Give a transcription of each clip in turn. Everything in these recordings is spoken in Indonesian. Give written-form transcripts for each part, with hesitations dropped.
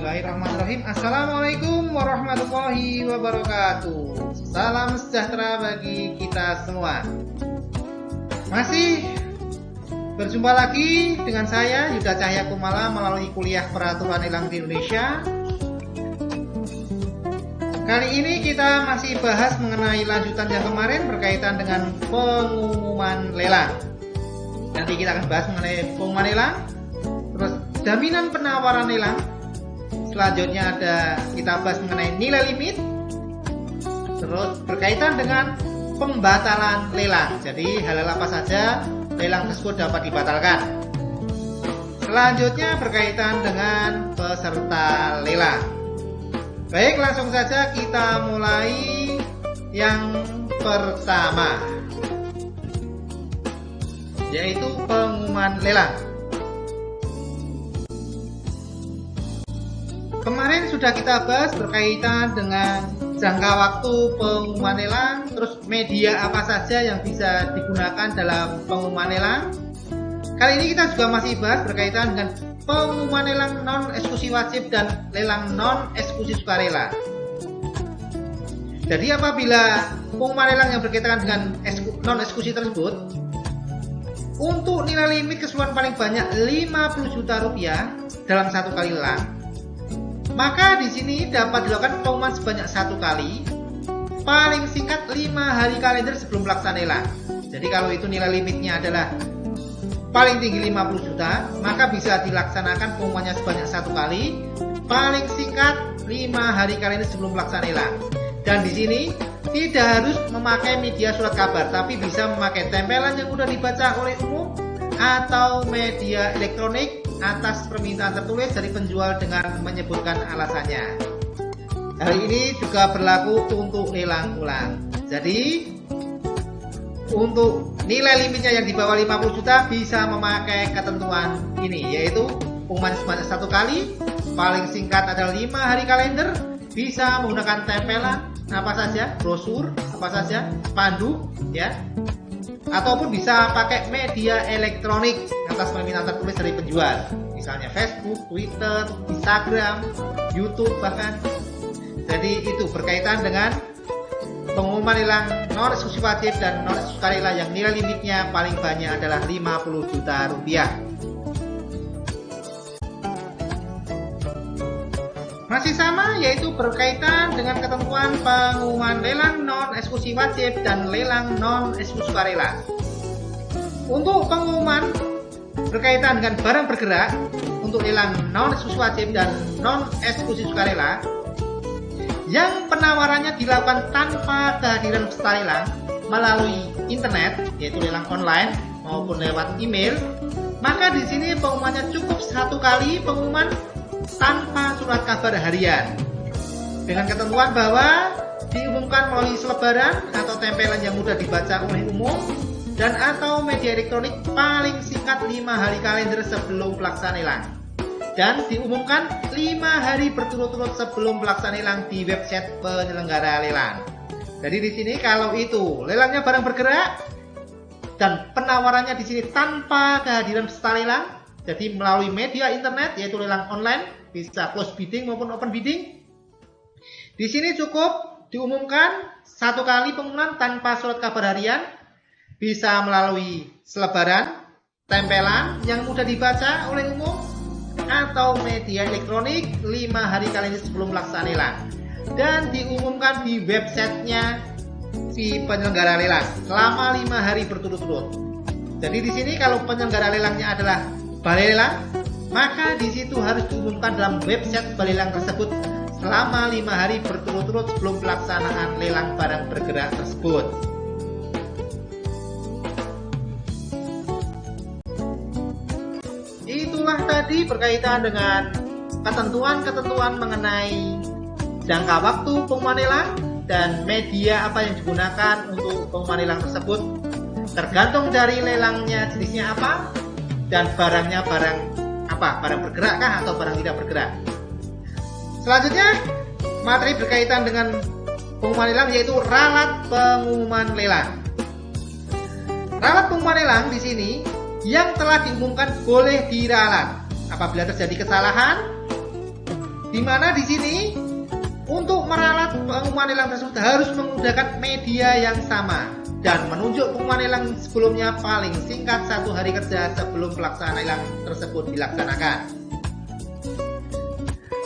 Bismillahirrahmanirrahim. Assalamualaikum warahmatullahi wabarakatuh. Salam sejahtera bagi kita semua. Masih berjumpa lagi dengan saya Yuda Cahya Kumala melalui kuliah peraturan lelang di Indonesia. Kali ini kita masih bahas mengenai lanjutan yang kemarin berkaitan dengan pengumuman lelang. Nanti kita akan bahas mengenai pengumuman lelang, terus jaminan penawaran lelang. Selanjutnya kita bahas mengenai nilai limit, terus berkaitan dengan pembatalan lelang. Jadi hal-hal apa saja lelang tersebut dapat dibatalkan. Selanjutnya berkaitan dengan peserta lelang. Baik, langsung saja kita mulai yang pertama, yaitu pengumuman lelang. Kemarin sudah kita bahas berkaitan dengan jangka waktu pengumuman lelang, terus media apa saja yang bisa digunakan dalam pengumuman lelang. Kali ini kita juga masih bahas berkaitan dengan pengumuman lelang non-eksekusi wajib dan lelang non-eksekusi sukarela. Jadi apabila pengumuman lelang yang berkaitan dengan non-eksekusi tersebut, untuk nilai limit keseluruhan paling banyak 50 juta rupiah dalam satu kali lelang, maka di sini dapat dilakukan pengumuman sebanyak satu kali, paling singkat 5 hari kalender sebelum pelaksanaan lelang. Jadi kalau itu nilai limitnya adalah paling tinggi 50 juta, maka bisa dilaksanakan pengumumannya sebanyak satu kali, paling singkat 5 hari kalender sebelum pelaksanaan lelang. Dan di sini tidak harus memakai media surat kabar, tapi bisa memakai tempelan yang mudah dibaca oleh umum atau media elektronik atas permintaan tertulis dari penjual dengan menyebutkan alasannya. Hal ini juga berlaku untuk lelang ulang. Jadi untuk nilai limitnya yang di bawah 50 juta bisa memakai ketentuan ini, yaitu pengumuman sebanyak satu kali, paling singkat adalah 5 hari kalender, bisa menggunakan tempelan apa saja, brosur apa saja, spanduk ya, ataupun bisa pakai media elektronik atas permintaan tertulis dari penjual, misalnya Facebook, Twitter, Instagram, YouTube bahkan. Jadi itu berkaitan dengan pengumuman lelang non-eksekusi wajib dan non-eksekusi sukarela yang nilai limitnya paling banyak adalah 50 juta rupiah. Masih sama, yaitu berkaitan dengan ketentuan pengumuman lelang non-eksekusi wajib dan lelang non-eksekusi sukarela. Untuk pengumuman berkaitan dengan barang bergerak untuk lelang non-eksekusi wajib dan non-eksekusi sukarela yang penawarannya dilakukan tanpa kehadiran peserta lelang melalui internet, yaitu lelang online maupun lewat email, maka di sini pengumumannya cukup satu kali pengumuman tanpa surat kabar harian, dengan ketentuan bahwa diumumkan melalui selebaran atau tempelan yang mudah dibaca oleh umum dan atau media elektronik paling singkat 5 hari kalender sebelum pelaksanaan lelang, dan diumumkan 5 hari berturut-turut sebelum pelaksanaan lelang di website penyelenggara lelang. Jadi di sini kalau itu lelangnya barang bergerak dan penawarannya di sini tanpa kehadiran peserta lelang, jadi melalui media internet yaitu lelang online, bisa close bidding maupun open bidding. Di sini cukup diumumkan satu kali pengumuman tanpa surat kabar harian, bisa melalui selebaran, tempelan yang mudah dibaca oleh umum atau media elektronik 5 hari kalender sebelum pelaksanaan lelang, dan diumumkan di websitenya si penyelenggara lelang selama 5 hari berturut-turut. Jadi di sini kalau penyelenggara lelangnya adalah balai lelang, maka di situ harus diumumkan dalam website balai lelang tersebut selama 5 hari berturut-turut sebelum pelaksanaan lelang barang bergerak tersebut. Itulah tadi berkaitan dengan ketentuan-ketentuan mengenai jangka waktu pengumuman lelang dan media apa yang digunakan untuk pengumuman lelang tersebut, tergantung dari lelangnya jenisnya apa dan barangnya barang apa, barang bergerak kah atau barang tidak bergerak. Selanjutnya materi berkaitan dengan pengumuman lelang yaitu ralat pengumuman lelang. Ralat pengumuman lelang di sini yang telah diumumkan boleh diralat apabila terjadi kesalahan Di mana di sini untuk meralat pengumuman lelang tersebut harus menggunakan media yang sama dan menunjuk pengumuman lelang sebelumnya paling singkat 1 hari kerja sebelum pelaksanaan lelang tersebut dilaksanakan.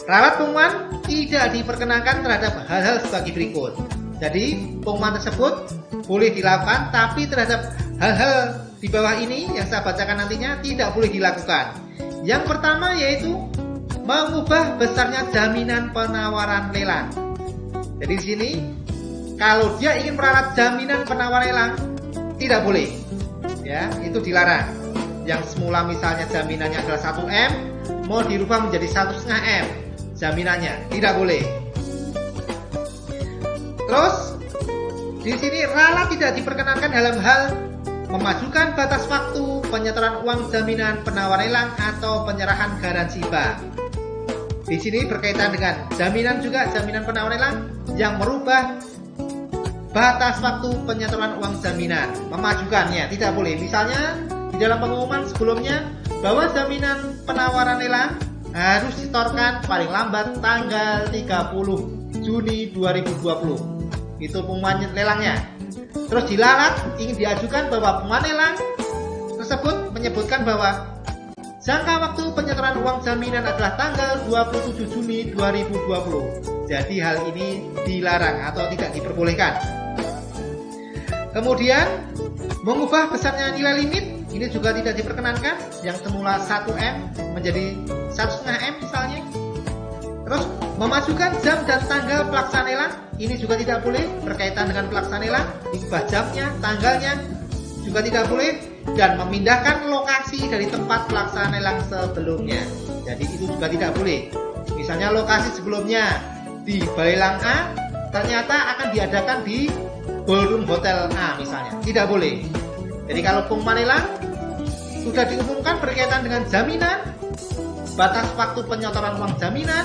Ralat pengumuman tidak diperkenankan terhadap hal-hal sebagai berikut. Jadi pengumuman tersebut boleh dilakukan, tapi terhadap hal-hal di bawah ini yang saya bacakan nantinya tidak boleh dilakukan. Yang pertama yaitu mengubah besarnya jaminan penawaran lelang. Jadi di sini kalau dia ingin meralat jaminan penawaran lelang tidak boleh, ya, itu dilarang. Yang semula misalnya jaminannya adalah 1 M mau dirubah menjadi 1,5 M jaminannya, tidak boleh. Terus di sini ralat tidak diperkenankan dalam hal memajukan batas waktu penyetoran uang jaminan penawaran lelang atau penyerahan garansi bank. Di sini berkaitan dengan jaminan juga, jaminan penawaran lelang yang merubah batas waktu penyetoran uang jaminan, memajukannya tidak boleh. Misalnya di dalam pengumuman sebelumnya bahwa jaminan penawaran lelang harus disetorkan paling lambat tanggal 30 Juni 2020. Itu pengumuman lelangnya. Terus dilalat ingin diajukan bahwa pengumuman lelang tersebut menyebutkan bahwa jangka waktu penyetoran uang jaminan adalah tanggal 27 Juni 2020. Jadi hal ini dilarang atau tidak diperbolehkan. Kemudian mengubah besarnya nilai limit, ini juga tidak diperkenankan. Yang semula 1 M menjadi 1,5 M misalnya. Terus memajukan jam dan tanggal pelaksanaan lelang, ini juga tidak boleh. Berkaitan dengan pelaksanaan lelang, diubah jamnya, tanggalnya juga tidak boleh. Dan memindahkan lokasi dari tempat pelaksanaan lelang sebelumnya. Jadi itu juga tidak boleh. Misalnya lokasi sebelumnya di Balai Lelang A ternyata akan diadakan di Ballroom Hotel A misalnya, tidak boleh. Jadi kalau pengumuman lelang sudah diumumkan berkaitan dengan jaminan, batas waktu penyetoran uang jaminan,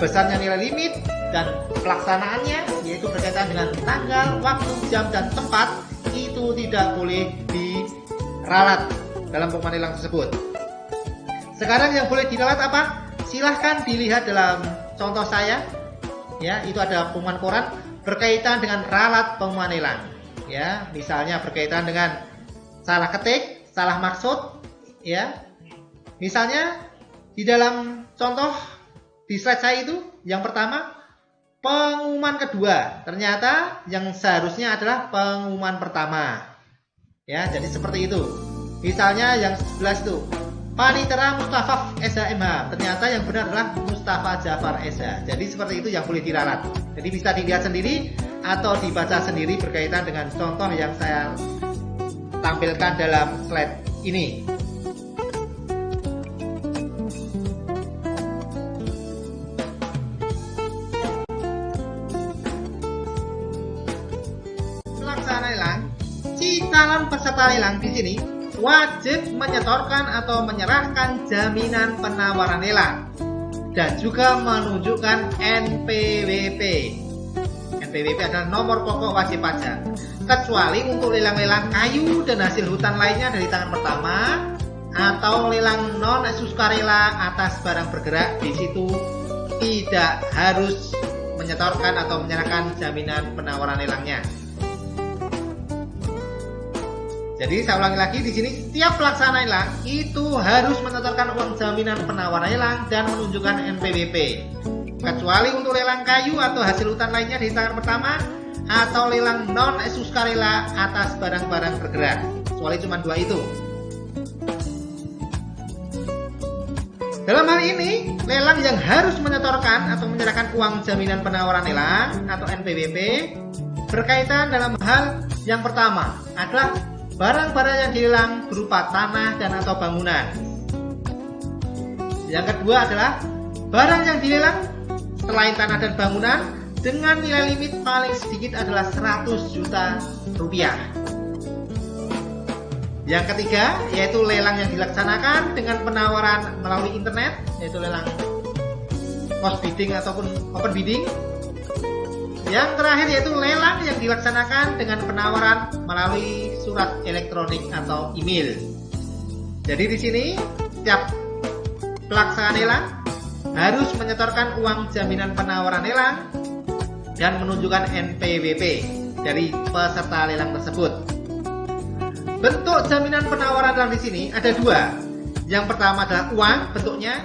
besarnya nilai limit, dan pelaksanaannya yaitu berkaitan dengan tanggal, waktu, jam, dan tempat, itu tidak boleh diralat dalam pengumuman lelang tersebut. Sekarang yang boleh diralat apa? Silahkan dilihat dalam contoh saya. Ya, itu ada pengumuman koran berkaitan dengan ralat pengumuman lelang. Ya, misalnya berkaitan dengan salah ketik, salah maksud. Ya, misalnya di dalam contoh di slide saya itu, yang pertama pengumuman kedua, ternyata yang seharusnya adalah pengumuman pertama. Ya, jadi seperti itu. Misalnya yang 11 itu Panitera Mustafa SHMH, ternyata yang benar adalah Mustafa Jafar SH. Jadi seperti itu yang boleh diralat. Jadi bisa dilihat sendiri atau dibaca sendiri berkaitan dengan contoh yang saya tampilkan dalam slide ini. Pelaksanaan lelang, si calon peserta lelang di sini wajib menyetorkan atau menyerahkan jaminan penawaran lelang dan juga menunjukkan NPWP. NPWP adalah nomor pokok wajib pajak, kecuali untuk lelang-lelang kayu dan hasil hutan lainnya dari tangan pertama atau lelang non sukarela atas barang bergerak. Di situ tidak harus menyetorkan atau menyerahkan jaminan penawaran lelangnya. Jadi saya ulangi lagi, di sini setiap pelaksana lelang itu harus menyetorkan uang jaminan penawaran lelang dan menunjukkan NPWP, kecuali untuk lelang kayu atau hasil hutan lainnya di tangan pertama atau lelang non sukarela atas barang-barang bergerak, kecuali cuma 2 itu. Dalam hal ini, lelang yang harus menyetorkan atau menyerahkan uang jaminan penawaran lelang atau NPWP berkaitan dalam hal yang pertama adalah barang-barang yang dilelang berupa tanah dan atau bangunan. Yang kedua adalah barang yang dilelang selain tanah dan bangunan dengan nilai limit paling sedikit adalah 100 juta rupiah. Yang ketiga yaitu lelang yang dilaksanakan dengan penawaran melalui internet, yaitu lelang post bidding ataupun open bidding. Yang terakhir yaitu lelang yang dilaksanakan dengan penawaran melalui surat elektronik atau email. Jadi di sini setiap pelaksanaan lelang harus menyetorkan uang jaminan penawaran lelang dan menunjukkan NPWP dari peserta lelang tersebut. Bentuk jaminan penawaran lelang di sini ada dua. Yang pertama adalah uang bentuknya.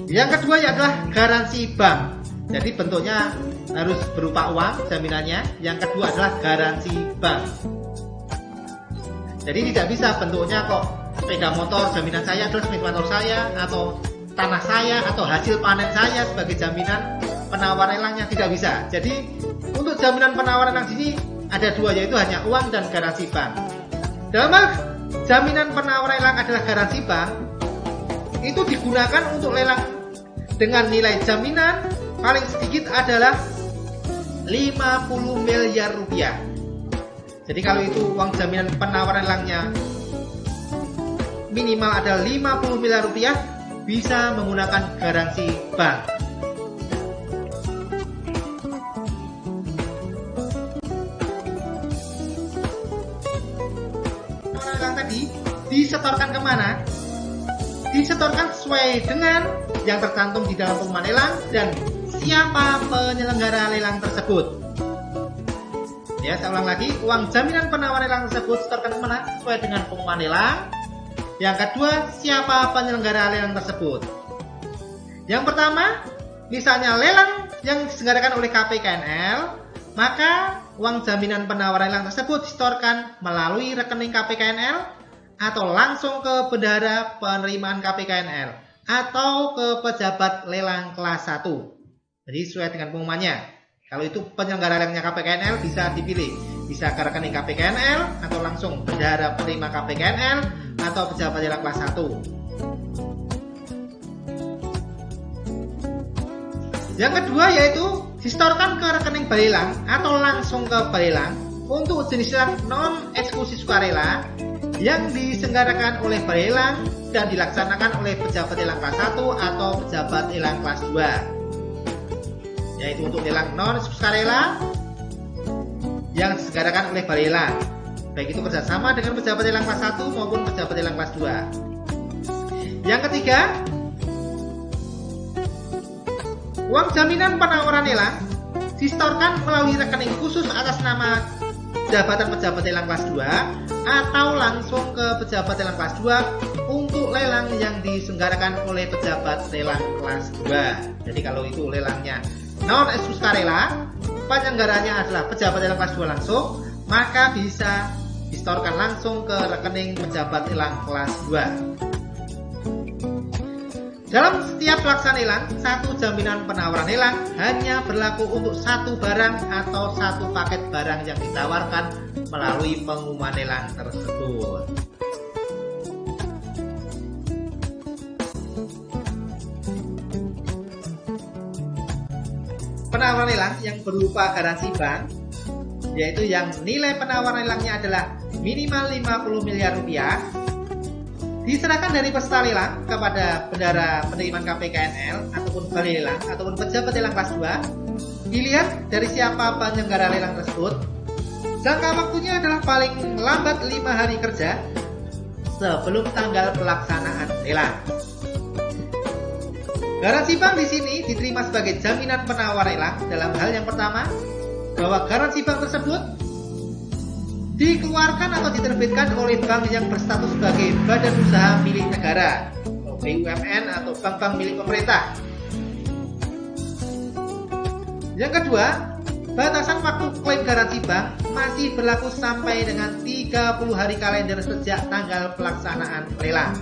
Yang kedua adalah garansi bank. Jadi bentuknya harus berupa uang jaminannya. Yang kedua adalah garansi bank. Jadi tidak bisa bentuknya kok sepeda motor jaminan saya adalah sepeda motor saya, atau tanah saya, atau hasil panen saya sebagai jaminan penawaran lelangnya, tidak bisa. Jadi untuk jaminan penawaran lelang sini ada dua, yaitu hanya uang dan garansi bank. Dalam hal jaminan penawaran lelang adalah garansi bank, itu digunakan untuk lelang dengan nilai jaminan paling sedikit adalah 50 miliar rupiah. Jadi kalau itu uang jaminan penawaran lelangnya minimal ada 50 miliar rupiah, bisa menggunakan garansi bank. Lelang tadi disetorkan kemana? Disetorkan sesuai dengan yang tercantum di dalam pengumuman lelang dan siapa penyelenggara lelang tersebut. Ya, saya ulang lagi, uang jaminan penawaran lelang tersebut setorkan kemana? Sesuai dengan pengumuman lelang. Yang kedua, siapa penyelenggara lelang tersebut. Yang pertama, misalnya lelang yang diselenggarakan oleh KPKNL, maka uang jaminan penawaran lelang tersebut disetorkan melalui rekening KPKNL atau langsung ke bendahara penerimaan KPKNL atau ke pejabat lelang kelas 1. Jadi sesuai dengan pengumumannya. Kalau itu penyelenggara lelangnya KPKNL bisa dipilih, bisa ke rekening KPKNL atau langsung bendahara penerima KPKNL atau pejabat lelang kelas 1. Yang kedua yaitu disetorkan ke rekening balai lelang atau langsung ke balai lelang untuk jenis lelang non eksekusi sukarela yang diselenggarakan oleh balai lelang dan dilaksanakan oleh pejabat lelang kelas 1 atau pejabat lelang kelas 2. Yaitu untuk lelang non sukarela yang diselenggarakan oleh balai lelang, baik itu kerjasama dengan pejabat lelang kelas 1 maupun pejabat lelang kelas 2. Yang ketiga, uang jaminan penawaran lelang disetorkan melalui rekening khusus atas nama jabatan pejabat lelang kelas 2 atau langsung ke pejabat lelang kelas 2 untuk lelang yang diselenggarakan oleh pejabat lelang kelas 2. Jadi kalau itu lelangnya non eksekusi sukarela, penyelenggaranya adalah pejabat lelang kelas 2 langsung, maka bisa disetorkan langsung ke rekening pejabat lelang kelas 2. Dalam setiap pelaksanaan lelang, satu jaminan penawaran lelang hanya berlaku untuk satu barang atau satu paket barang yang ditawarkan melalui pengumuman lelang tersebut. Penawaran lelang yang berupa garansi bank, yaitu yang nilai penawaran lelangnya adalah minimal 50 miliar rupiah, diserahkan dari peserta lelang kepada bendahara penerimaan KPKNL ataupun balai lelang ataupun pejabat lelang kelas 2. Dilihat dari siapa penyelenggara lelang tersebut. Jangka waktunya adalah paling lambat 5 hari kerja sebelum tanggal pelaksanaan lelang. Garansi bank di sini diterima sebagai jaminan penawaran lelang dalam hal yang pertama, bahwa garansi bank tersebut dikeluarkan atau diterbitkan oleh bank yang berstatus sebagai badan usaha milik negara, BUMN atau bank-bank milik pemerintah. Yang kedua, batasan waktu klaim garansi bank masih berlaku sampai dengan 30 hari kalender sejak tanggal pelaksanaan lelang.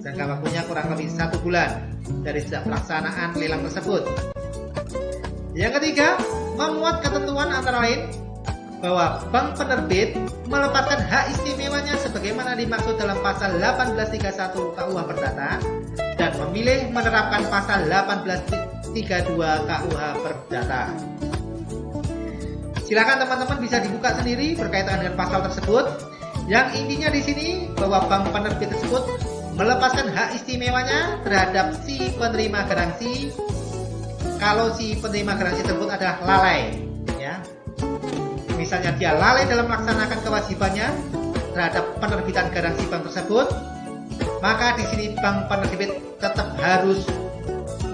Jangka waktunya kurang lebih 1 bulan dari sejak pelaksanaan lelang tersebut. Yang ketiga, memuat ketentuan antara lain bahwa bank penerbit melepaskan hak istimewanya sebagaimana dimaksud dalam pasal 1831 KUH Perdata dan memilih menerapkan pasal 1832 KUH Perdata. Silakan teman-teman bisa dibuka sendiri berkaitan dengan pasal tersebut. Yang intinya di sini bahwa bank penerbit tersebut melepaskan hak istimewanya terhadap si penerima garansi kalau si penerima garansi tersebut adalah lalai, ya. Misalnya dia lalai dalam melaksanakan kewajibannya terhadap penerbitan garansi bank tersebut, maka di sini bank penerbit tetap harus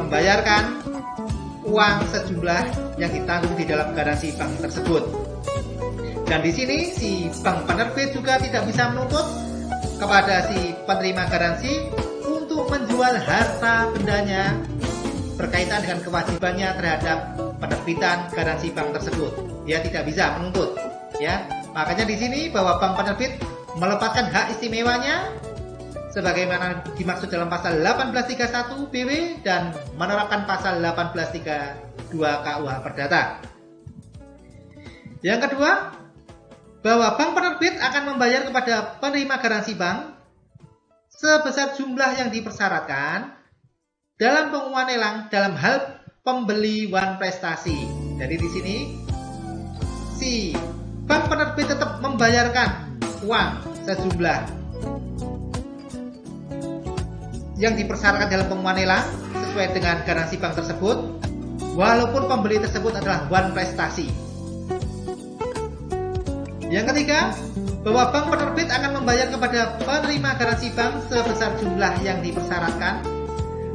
membayarkan uang sejumlah yang ditanggung di dalam garansi bank tersebut. Dan di sini si bank penerbit juga tidak bisa menuntut kepada si penerima garansi untuk menjual harta bendanya berkaitan dengan kewajibannya terhadap penerbitan garansi bank tersebut. Dia tidak bisa menuntut, ya. Makanya di sini bahwa bank penerbit melepaskan hak istimewanya sebagaimana dimaksud dalam pasal 1831 BW dan menerapkan pasal 1832 KUH Perdata. Yang kedua, bahwa bank penerbit akan membayar kepada penerima garansi bank sebesar jumlah yang dipersyaratkan dalam pengumuman lelang dalam hal pembeli wan prestasi. Jadi di sini si bank penerbit tetap membayarkan uang sejumlah yang dipersyaratkan dalam pengumuman lelang sesuai dengan garansi bank tersebut, walaupun pembeli tersebut adalah wan prestasi. Yang ketiga, bahwa bank penerbit akan membayar kepada penerima garansi bank sebesar jumlah yang dipersyaratkan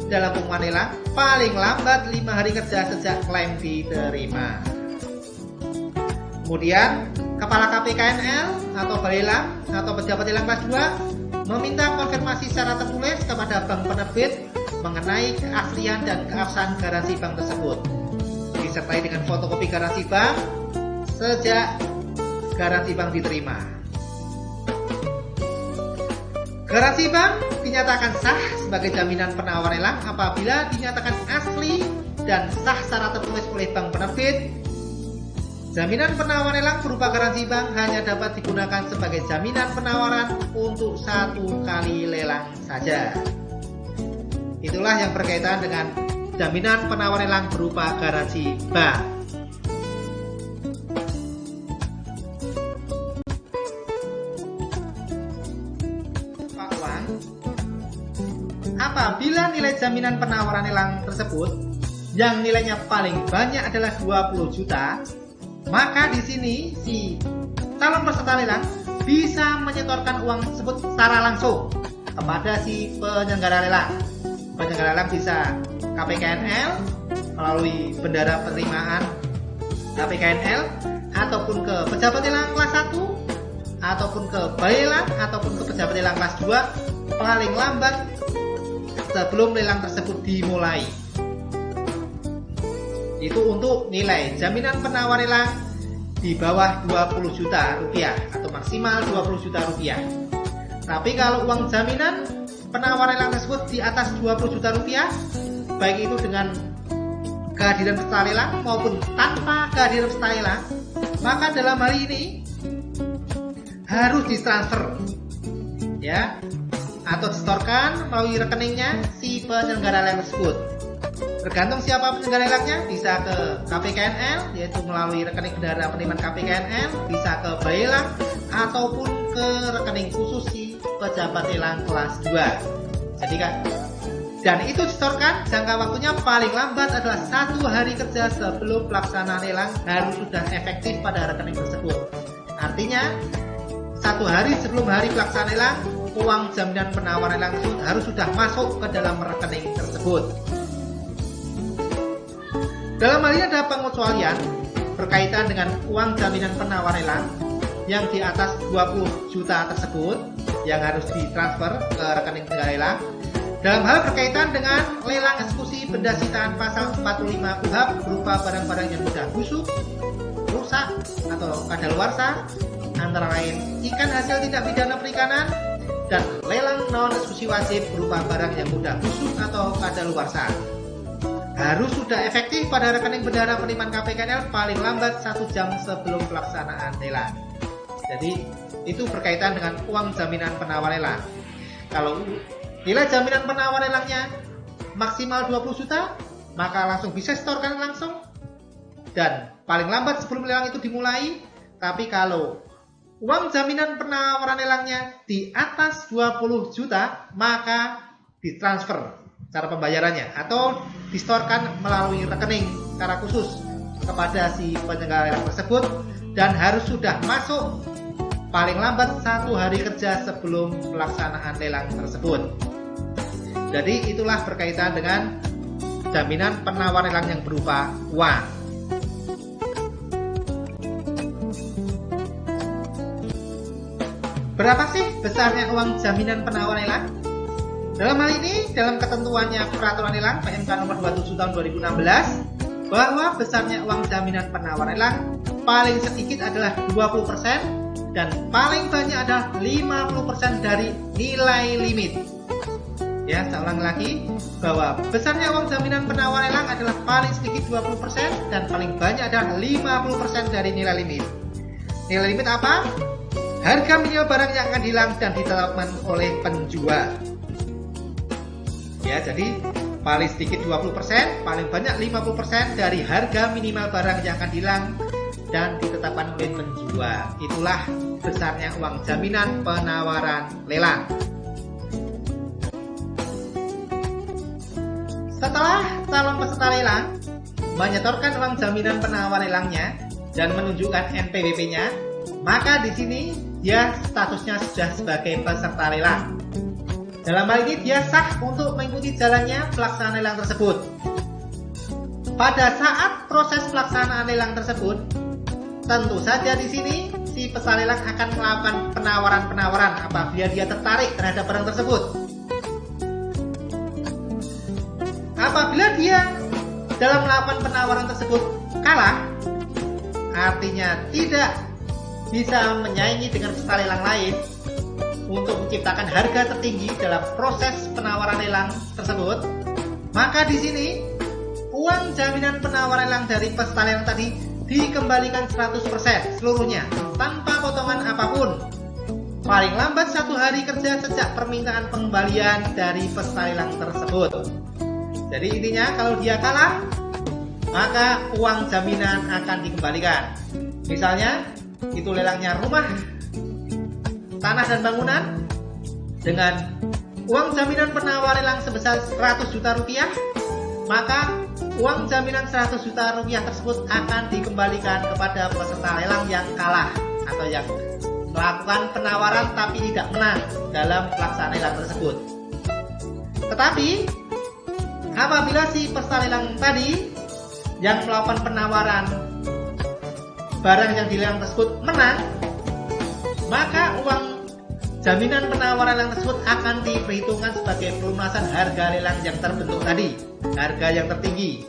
dalam pengumuman lelang paling lambat 5 hari kerja sejak klaim diterima. Kemudian, Kepala KPKNL atau Balai Lelang atau pejabat lelang kelas 2 meminta konfirmasi secara tertulis kepada bank penerbit mengenai keaslian dan keabsahan garansi bank tersebut, disertai dengan fotokopi garansi bank sejak garansi bank diterima. Garansi bank dinyatakan sah sebagai jaminan penawar lelang apabila dinyatakan asli dan sah secara tertulis oleh bank penerbit. Jaminan penawar lelang berupa garansi bank hanya dapat digunakan sebagai jaminan penawaran untuk 1 kali lelang saja. Itulah yang berkaitan dengan jaminan penawar lelang berupa garansi bank. Apabila nilai jaminan penawaran lelang tersebut yang nilainya paling banyak adalah 20 juta, maka di sini si calon peserta lelang bisa menyetorkan uang tersebut secara langsung kepada si penyelenggara lelang. Penyelenggara lelang bisa KPKNL melalui bendara penerimaan KPKNL, ataupun ke pejabat lelang kelas 1, ataupun ke balai lelang, ataupun ke pejabat lelang kelas 2 paling lambat sebelum lelang tersebut dimulai. Itu untuk nilai jaminan penawar lelang di bawah 20 juta rupiah atau maksimal 20 juta rupiah. Tapi kalau uang jaminan penawar lelang tersebut di atas 20 juta rupiah, baik itu dengan kehadiran peserta lelang maupun tanpa kehadiran peserta lelang, maka dalam hal ini harus ditransfer, ya, atau disetorkan melalui rekeningnya si penyelenggara lelang tersebut. Tergantung siapa penyelenggara lelangnya, bisa ke KPKNL yaitu melalui rekening bendara penerimaan KPKNL, bisa ke balai lelang ataupun ke rekening khusus si pejabat lelang kelas 2. Jadi kan, dan itu disetorkan jangka waktunya paling lambat adalah 1 hari kerja sebelum pelaksanaan lelang harus sudah efektif pada rekening tersebut. Artinya 1 hari sebelum hari pelaksanaan lelang, uang jaminan penawar lelang tersebut harus sudah masuk ke dalam rekening tersebut. Dalam hal ini ada pengecualian berkaitan dengan uang jaminan penawar lelang yang di atas 20 juta tersebut yang harus ditransfer ke rekening penyelenggara lelang dalam hal berkaitan dengan lelang eksekusi benda sitaan pasal 45 KUHP berupa barang-barang yang mudah busuk, rusak atau kadaluarsa, antara lain ikan hasil tindak pidana perikanan, dan lelang non eksekusi wajib berupa barang yang mudah busuk atau kadaluarsa. Harus sudah efektif pada rekening bendara penerimaan KPKNL paling lambat 1 jam sebelum pelaksanaan lelang. Jadi itu berkaitan dengan uang jaminan penawar lelang. Kalau nilai jaminan penawar lelangnya maksimal 20 juta, maka langsung bisa setorkan langsung dan paling lambat sebelum lelang itu dimulai. Tapi kalau uang jaminan penawaran lelangnya di atas 20 juta, maka ditransfer cara pembayarannya atau disetorkan melalui rekening secara khusus kepada si penyelenggara lelang tersebut dan harus sudah masuk paling lambat 1 hari kerja sebelum pelaksanaan lelang tersebut. Jadi itulah berkaitan dengan jaminan penawar lelang yang berupa uang. Berapa sih besarnya uang jaminan penawar lelang? Dalam hal ini, dalam ketentuannya Peraturan Lelang PMK nomor 27 tahun 2016, bahwa besarnya uang jaminan penawar lelang paling sedikit adalah 20% dan paling banyak adalah 50% dari nilai limit. Ya, saya ulang lagi bahwa besarnya uang jaminan penawar lelang adalah paling sedikit 20% dan paling banyak adalah 50% dari nilai limit. Nilai limit apa? Harga minimal barang yang akan hilang dan ditetapkan oleh penjual. Ya, jadi paling sedikit 20%, paling banyak 50% dari harga minimal barang yang akan hilang dan ditetapkan oleh penjual. Itulah besarnya uang jaminan penawaran lelang. Setelah calon peserta lelang menyetorkan uang jaminan penawar lelangnya dan menunjukkan NPWP-nya, maka di sini dia statusnya sudah sebagai peserta lelang. Dalam hal ini dia sah untuk mengikuti jalannya pelaksanaan lelang tersebut. Pada saat proses pelaksanaan lelang tersebut, tentu saja di sini si peserta lelang akan melakukan penawaran-penawaran apabila dia tertarik terhadap barang tersebut. Apabila dia dalam melakukan penawaran tersebut kalah, artinya tidak bisa menyaingi dengan peserta lelang lain untuk menciptakan harga tertinggi dalam proses penawaran lelang tersebut, maka di sini uang jaminan penawaran lelang dari peserta lelang tadi dikembalikan 100% seluruhnya tanpa potongan apapun, paling lambat 1 hari kerja sejak permintaan pengembalian dari peserta lelang tersebut. Jadi intinya kalau dia kalah, maka uang jaminan akan dikembalikan. Misalnya itu lelangnya rumah, tanah dan bangunan dengan uang jaminan penawar lelang sebesar 100 juta rupiah, maka uang jaminan 100 juta rupiah tersebut akan dikembalikan kepada peserta lelang yang kalah atau yang melakukan penawaran tapi tidak menang dalam pelaksanaan lelang tersebut. Tetapi apabila si peserta lelang tadi yang melakukan penawaran barang yang dilelang tersebut menang, maka uang jaminan penawaran lelang tersebut akan diperhitungkan sebagai pelunasan harga lelang yang terbentuk tadi, harga yang tertinggi.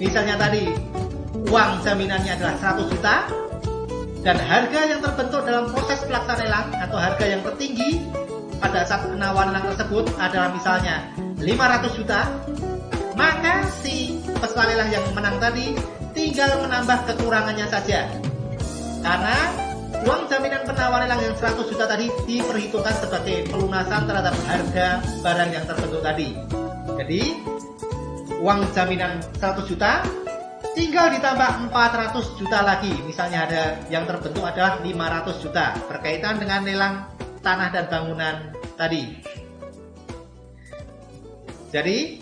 Misalnya tadi uang jaminannya adalah 100 juta dan harga yang terbentuk dalam proses pelaksanaan lelang atau harga yang tertinggi pada saat penawaran lelang tersebut adalah misalnya 500 juta, maka si peserta lelang yang menang tadi tinggal menambah kekurangannya saja, karena uang jaminan penawar lelang yang 100 juta tadi diperhitungkan sebagai pelunasan terhadap harga barang yang terbentuk tadi. Jadi uang jaminan 100 juta tinggal ditambah 400 juta lagi, misalnya ada yang terbentuk adalah 500 juta berkaitan dengan lelang tanah dan bangunan tadi. Jadi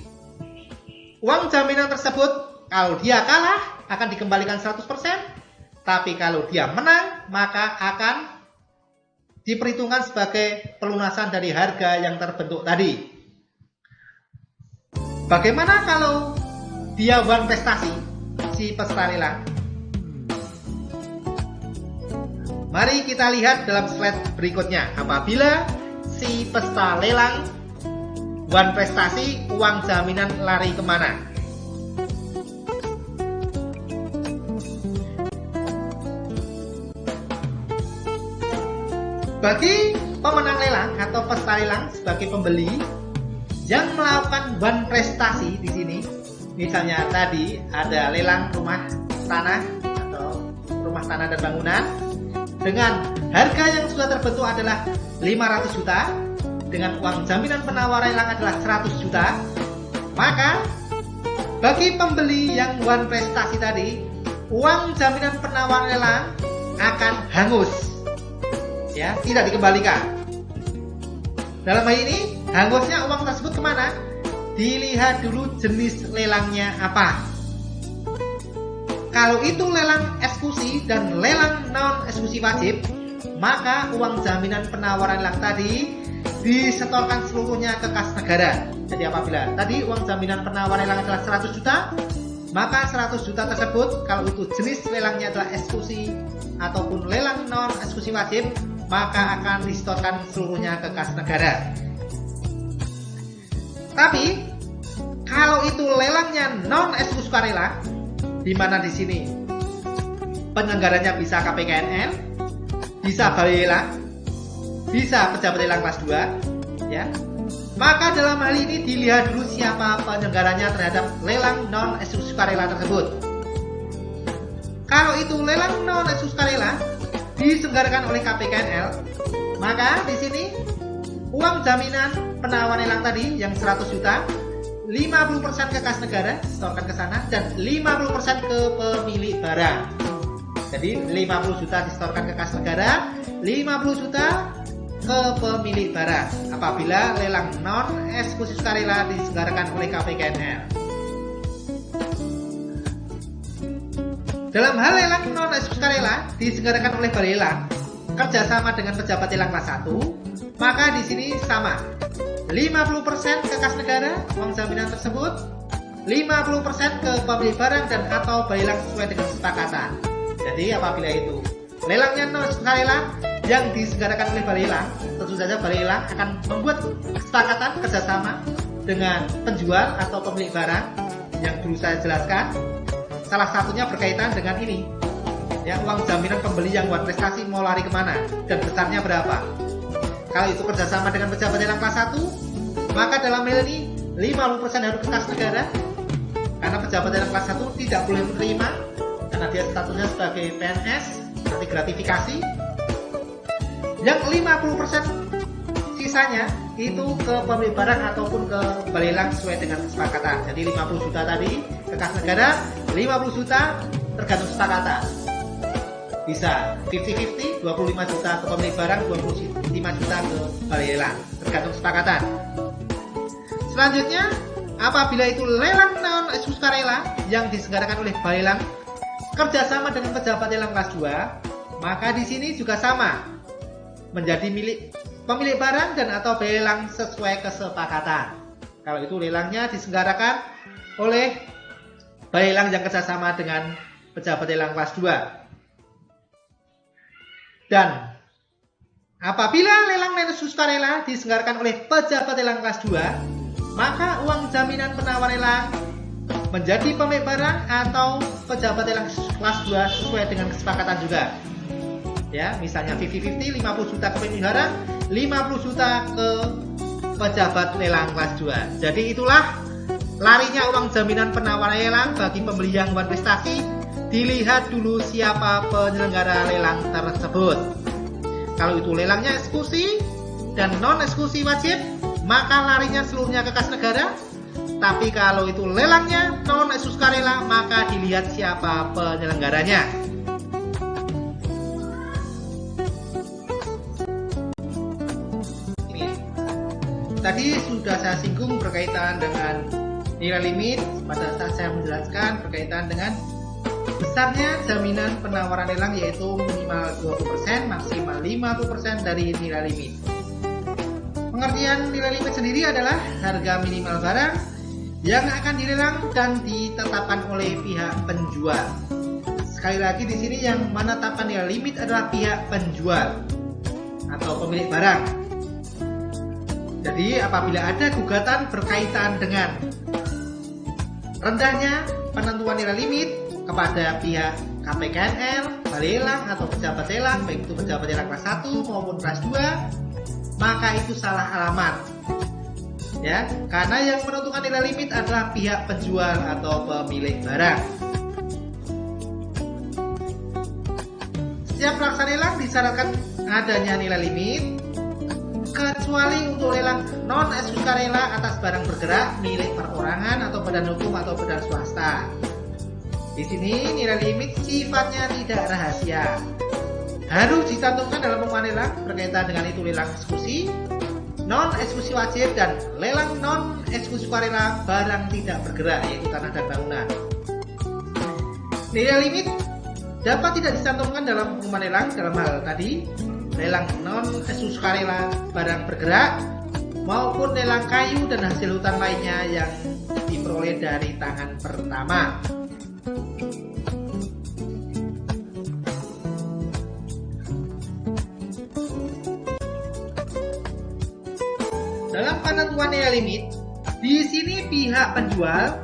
uang jaminan tersebut kalau dia kalah akan dikembalikan 100%, tapi kalau dia menang maka akan diperhitungkan sebagai pelunasan dari harga yang terbentuk tadi. Bagaimana kalau dia one prestasi si peserta lelang? Mari kita lihat dalam slide berikutnya. Apabila si peserta lelang one prestasi, uang jaminan lari kemana? Bagi pemenang lelang atau peserta lelang sebagai pembeli yang melakukan one prestasi di sini, misalnya tadi ada lelang rumah tanah atau rumah tanah dan bangunan dengan harga yang sudah terbentuk adalah 500 juta dengan uang jaminan penawaran lelang adalah 100 juta, maka bagi pembeli yang one prestasi tadi, uang jaminan penawaran lelang akan hangus, ya, tidak dikembalikan. Dalam hal ini, hangusnya uang tersebut kemana? Dilihat dulu jenis lelangnya apa. Kalau itu lelang eksekusi dan lelang non eksekusi wajib, maka uang jaminan penawaran lelang tadi disetorkan seluruhnya ke kas negara. Jadi apabila tadi uang jaminan penawar lelang adalah 100 juta, maka 100 juta tersebut kalau itu jenis lelangnya adalah eksekusi ataupun lelang non eksekusi wajib, maka akan disetorkan seluruhnya ke kas negara. Tapi kalau itu lelangnya non eksekusi sukarela, di mana di sini penyelenggaranya bisa KPKNL, bisa balai lelang, bisa pejabat lelang kelas 2, ya. Maka dalam hal ini dilihat dulu siapa penyelenggaranya terhadap lelang non eksekusi sukarela tersebut. Kalau itu lelang non eksekusi sukarela diselenggarakan oleh KPKNL, maka di sini uang jaminan penawar lelang tadi yang 100 juta, 50% ke kas negara, setorkan ke sana, dan 50% ke pemilik barang. Jadi 50 juta disetorkan ke kas negara, 50 juta ke pemilik barang apabila lelang non eksekusi sukarela diselenggarakan oleh KPKNL. Dalam hal lelang non eksekusi sukarela diselenggarakan oleh balai lelang kerjasama dengan pejabat lelang kelas 1, maka di sini sama 50% ke kas negara uang jaminan tersebut, 50% ke pemilik barang dan atau balai lelang sesuai dengan kesepakatan. Jadi apabila itu lelangnya non eksekusi sukarela yang diselenggarakan oleh balai lelang, tentu saja balai lelang akan membuat kesepakatan kerjasama dengan penjual atau pemilik barang yang dulu saya jelaskan. Salah satunya berkaitan dengan ini, ya, uang jaminan pembeli yang buat prestasi mau lari kemana dan besarnya berapa. Kalau itu kerjasama dengan pejabat lelang kelas 1, maka dalam hal ini 50% harus ke kas negara, karena pejabat lelang kelas 1 tidak boleh menerima karena dia statusnya sebagai PNS, nanti gratifikasi. Yang 50% sisanya itu ke pemilik barang ataupun ke balai lelang sesuai dengan kesepakatan. Jadi 50 juta tadi ke kas negara, 50 juta tergantung kesepakatan. Bisa 50-50, 25 juta ke pemilik barang, 25 juta ke balai lelang, tergantung kesepakatan. Selanjutnya, apabila itu lelang non eksekusi sukarela yang diselenggarakan oleh balai lelang kerjasama dengan pejabat lelang kelas 2, maka di sini juga sama, menjadi milik pemilik barang dan atau balai lelang sesuai kesepakatan. Kalau itu lelangnya diselenggarakan oleh balai lelang yang kerjasama dengan pejabat lelang kelas 2. Dan apabila lelang non eksekusi sukarela diselenggarakan oleh pejabat lelang kelas 2, maka uang jaminan penawar lelang menjadi pemilik barang atau pejabat lelang kelas 2 sesuai dengan kesepakatan juga. Ya, misalnya 50-50, 50 juta ke pemilik barang, 50 juta ke pejabat lelang kelas 2. Jadi itulah larinya uang jaminan penawar lelang bagi pembeli yang buat prestasi. Dilihat dulu siapa penyelenggara lelang tersebut. Kalau itu lelangnya eksekusi dan non eksekusi wajib, maka larinya seluruhnya ke kas negara. Tapi kalau itu lelangnya non eksekusi sukarela, maka dilihat siapa penyelenggaranya. Ini tadi sudah saya singgung berkaitan dengan nilai limit pada saat saya menjelaskan berkaitan dengan besarnya jaminan penawaran lelang, yaitu minimal 20%, maksimal 50% dari nilai limit. Pengertian nilai limit sendiri adalah harga minimal barang yang akan dilelang dan ditetapkan oleh pihak penjual. Sekali lagi di sini yang menetapkan nilai limit adalah pihak penjual atau pemilik barang. Jadi apabila ada gugatan berkaitan dengan rendahnya penentuan nilai limit kepada pihak KPKNL, balai lelang atau pejabat lelang, baik itu pejabat lelang kelas 1 maupun kelas 2, maka itu salah alamat. Ya, karena yang menentukan nilai limit adalah pihak penjual atau pemilik barang. Setiap pelaksana lelang disyaratkan adanya nilai limit, kecuali untuk lelang non eksekusi sukarela atas barang bergerak milik perorangan atau badan hukum atau badan swasta. Di sini nilai limit sifatnya tidak rahasia, harus dicantumkan dalam pengumuman lelang berkaitan dengan itu lelang eksekusi, non eksekusi wajib, dan lelang non eksekusi sukarela barang tidak bergerak, yaitu tanah dan bangunan. Nilai limit dapat tidak dicantumkan dalam pengumuman lelang dalam hal tadi lelang non ex sukarela barang bergerak, maupun lelang kayu dan hasil hutan lainnya yang diperoleh dari tangan pertama. Dalam penentuan nilai limit, di sini pihak penjual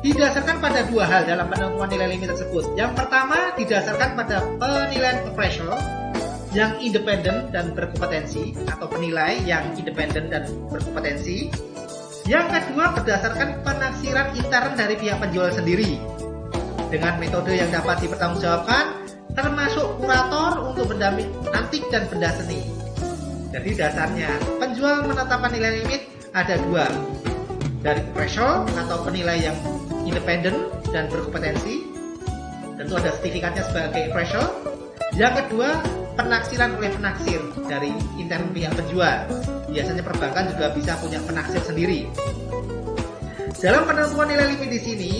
didasarkan pada dua hal dalam penentuan nilai limit tersebut. Yang pertama didasarkan pada penilaian appraisal yang independen dan berkompetensi atau penilai yang independen dan berkompetensi. Yang kedua berdasarkan penaksiran intern dari pihak penjual sendiri dengan metode yang dapat dipertanggungjawabkan, termasuk kurator untuk benda antik dan benda seni. Jadi dasarnya penjual menetapkan nilai limit ada dua, dari appraisal atau penilai yang independen dan berkompetensi, tentu ada sertifikatnya sebagai appraisal. Yang kedua penaksiran oleh penaksir dari intern pihak penjual. Biasanya perbankan juga bisa punya penaksir sendiri. Dalam penentuan nilai limit di sini,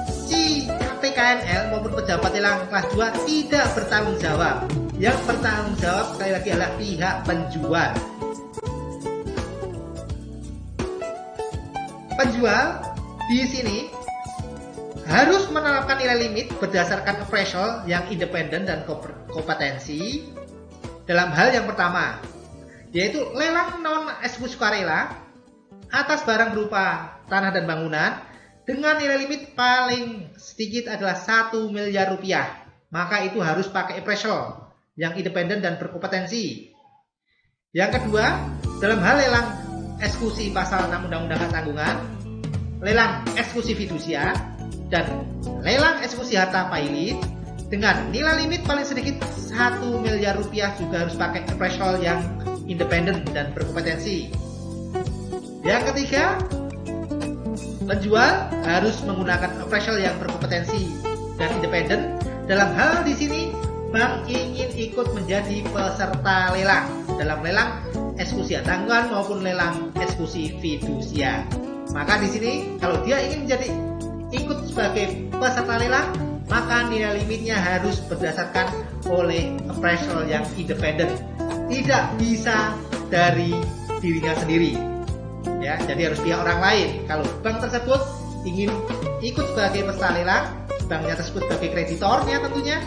si KPKNL maupun pejabat lelang kelas 2 tidak bertanggung jawab. Yang bertanggung jawab sekali lagi adalah pihak penjual. Penjual di sini harus menerapkan nilai limit berdasarkan appraisal yang independen dan kompetensi dalam hal yang pertama, yaitu lelang non ex sukarela atas barang berupa tanah dan bangunan dengan nilai limit paling sedikit adalah 1 miliar rupiah. Maka itu harus pakai appraisal yang independen dan berkompetensi. Yang kedua, dalam hal lelang eksekusi pasal 6 Undang-Undang Tanggungan, lelang eksekusi fidusia, dan lelang eksekusi harta pailit dengan nilai limit paling sedikit 1 miliar rupiah juga harus pakai appraisal yang independen dan berkompetensi. Yang ketiga, penjual harus menggunakan appraisal yang berkompetensi dan independen. Dalam hal di sini, bank ingin ikut menjadi peserta lelang dalam lelang eksekusi tanggungan maupun lelang eksekusi fidusia. Maka di sini kalau dia ingin menjadi ikut sebagai peserta lelang, maka nilai limitnya harus berdasarkan oleh appraisal yang independen, tidak bisa dari dirinya sendiri. Ya, jadi harus pihak orang lain. Kalau bank tersebut ingin ikut sebagai peserta lelang, banknya tersebut sebagai kreditornya tentunya,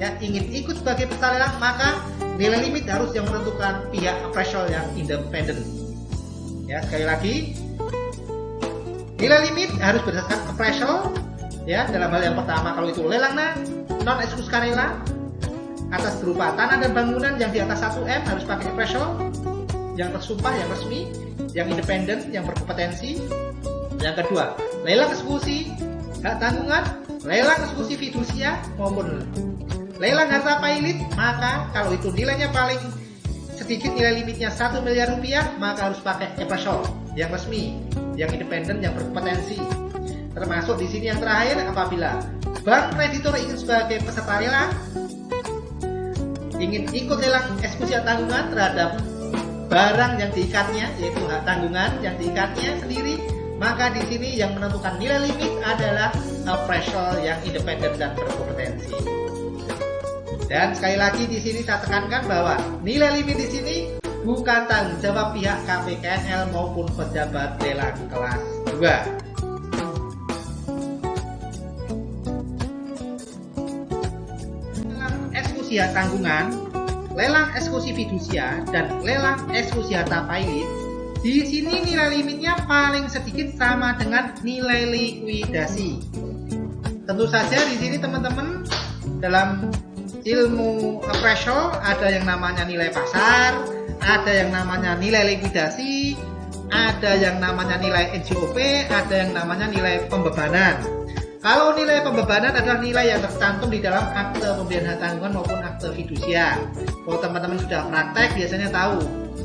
ya, ingin ikut sebagai peserta lelang, maka nilai limit harus yang menentukan pihak appraisal yang independen. Ya, sekali lagi, nilai limit harus berdasarkan appraisal, ya, dalam hal yang pertama kalau itu lelang non ex sukarela atas berupa tanah dan bangunan yang di atas 1 M harus pakai appraisal yang tersumpah, yang resmi, yang independen, yang berkompetensi. Yang kedua, lelang eksekusi hak tanggungan, lelang eksekusi fidusia maupun lelang harta pailit, maka kalau itu nilainya paling sedikit, nilai limitnya 1 miliar rupiah, maka harus pakai appraisal yang resmi, yang independen, yang berkompetensi. Termasuk di sini yang terakhir, apabila bank kreditor ingin sebagai peserta lelang, ingin ikut lelang eksekusi tanggungan terhadap barang yang diikatnya, yaitu hak tanggungan yang diikatnya sendiri, maka di sini yang menentukan nilai limit adalah appraisal yang independen dan berkompetensi. Dan sekali lagi di sini saya tekankan bahwa nilai limit di sini bukan tanggung jawab pihak KPKNL maupun pejabat lelang kelas 2. Lelang eksekusi hak tanggungan, lelang eksekusi fidusia, dan lelang eksekusi harta pailit, di sini nilai limitnya paling sedikit sama dengan nilai likuidasi. Tentu saja di sini teman-teman dalam ilmu appraisal ada yang namanya nilai pasar, ada yang namanya nilai likuidasi, ada yang namanya nilai NJOP, ada yang namanya nilai pembebanan. Kalau nilai pembebanan adalah nilai yang tercantum di dalam akte pemberian hak tanggungan maupun akte fidusia. Kalau teman-teman sudah praktek biasanya tahu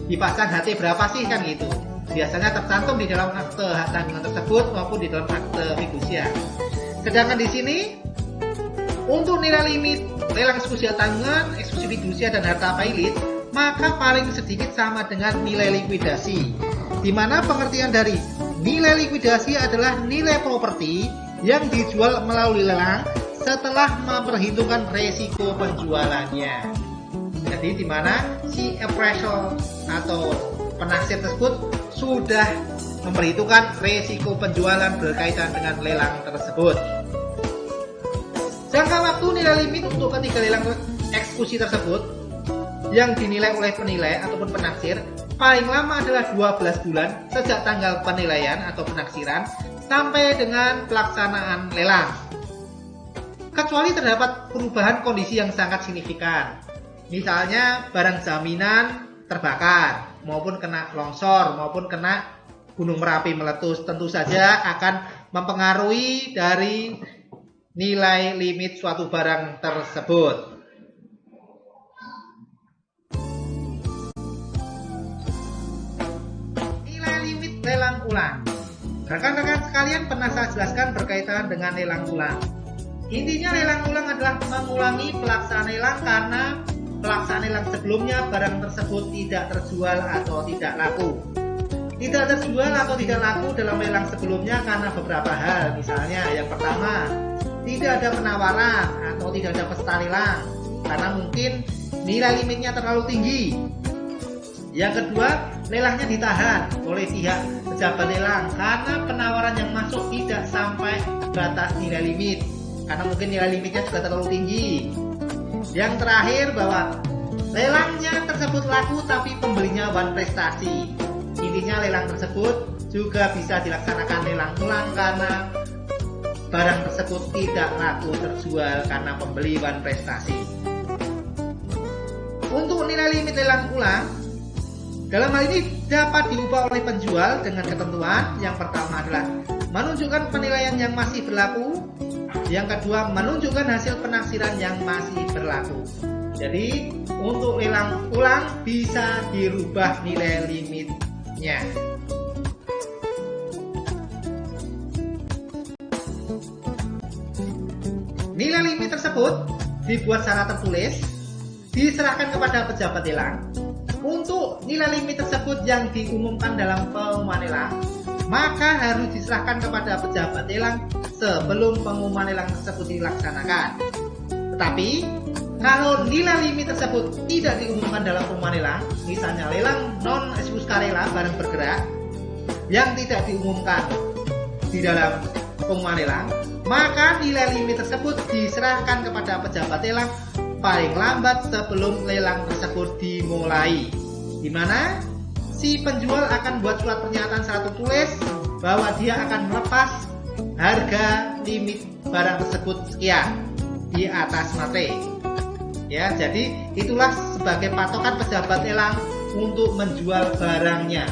dipasang HT berapa sih kan gitu. Biasanya tercantum di dalam akte hak tanggungan tersebut maupun di dalam akte fidusia. Sedangkan di sini untuk nilai limit lelang eksekusi hak tanggungan, eksekusi fidusia, dan harta pailit, maka paling sedikit sama dengan nilai likuidasi. Di mana pengertian dari nilai likuidasi adalah nilai properti yang dijual melalui lelang setelah memperhitungkan resiko penjualannya. Jadi di mana si appraisal atau penaksir tersebut sudah memperhitungkan risiko penjualan berkaitan dengan lelang tersebut. Jangka waktu nilai limit untuk ketiga lelang eksekusi tersebut yang dinilai oleh penilai ataupun penaksir paling lama adalah 12 bulan sejak tanggal penilaian atau penaksiran sampai dengan pelaksanaan lelang. Kecuali terdapat perubahan kondisi yang sangat signifikan. Misalnya barang jaminan terbakar, maupun kena longsor, maupun kena gunung Merapi meletus, tentu saja akan mempengaruhi dari nilai limit suatu barang tersebut. Nilai limit lelang ulang. Rekan-rekan sekalian pernah saya jelaskan berkaitan dengan lelang ulang. Intinya lelang ulang adalah mengulangi pelaksanaan lelang karena pelaksanaan lelang sebelumnya barang tersebut tidak terjual atau tidak laku. Tidak terjual atau tidak laku dalam lelang sebelumnya karena beberapa hal. Misalnya yang pertama, tidak ada penawaran atau tidak ada peserta lelang karena mungkin nilai limitnya terlalu tinggi. Yang kedua, lelangnya ditahan oleh pihak pejabat lelang karena penawaran yang masuk tidak sampai batas nilai limit, karena mungkin nilai limitnya juga terlalu tinggi. Yang terakhir, bahwa lelangnya tersebut laku tapi pembelinya wan prestasi. Intinya lelang tersebut juga bisa dilaksanakan lelang ulang karena barang tersebut tidak laku terjual karena pembeli wan prestasi. Untuk nilai limit lelang ulang, dalam hal ini dapat diubah oleh penjual dengan ketentuan. Yang pertama adalah menunjukkan penilaian yang masih berlaku. Yang kedua, menunjukkan hasil penaksiran yang masih berlaku. Jadi untuk lelang ulang bisa dirubah nilai limitnya. Nilai limit tersebut dibuat secara tertulis, diserahkan kepada pejabat lelang. Untuk nilai limit tersebut yang diumumkan dalam pengumuman lelang, maka harus diserahkan kepada pejabat lelang sebelum pengumuman lelang tersebut dilaksanakan. Tetapi kalau nilai limit tersebut tidak diumumkan dalam pengumuman lelang, misalnya lelang non eksekusi sukarela barang bergerak yang tidak diumumkan di dalam pengumuman lelang, maka nilai limit tersebut diserahkan kepada pejabat lelang paling lambat sebelum lelang tersebut dimulai, di mana si penjual akan buat surat pernyataan secara tertulis bahwa dia akan melepas harga limit barang tersebut sekian di atas materi. Ya, jadi itulah sebagai patokan pejabat lelang untuk menjual barangnya.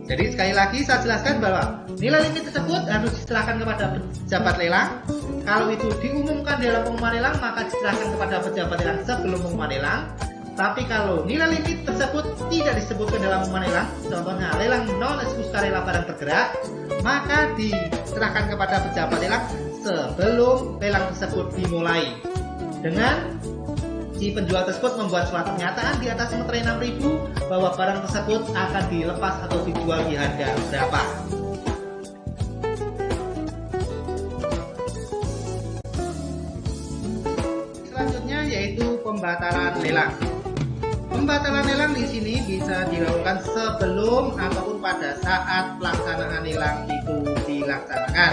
Jadi sekali lagi saya jelaskan bahwa nilai limit tersebut harus diserahkan kepada pejabat lelang. Kalau itu diumumkan dalam pengumuman lelang, maka diserahkan kepada pejabat lelang sebelum pengumuman lelang. Tapi kalau nilai limit tersebut tidak disebutkan dalam pengumuman lelang, contohnya lelang non eksekusi sukarela barang bergerak, maka diserahkan kepada pejabat lelang sebelum lelang tersebut dimulai. Dengan si penjual tersebut membuat surat pernyataan di atas meterai 6.000 bahwa barang tersebut akan dilepas atau dijual di harga berapa. Selanjutnya yaitu pembatalan lelang. Pembatalan lelang di sini bisa dilakukan sebelum ataupun pada saat pelaksanaan lelang itu dilaksanakan.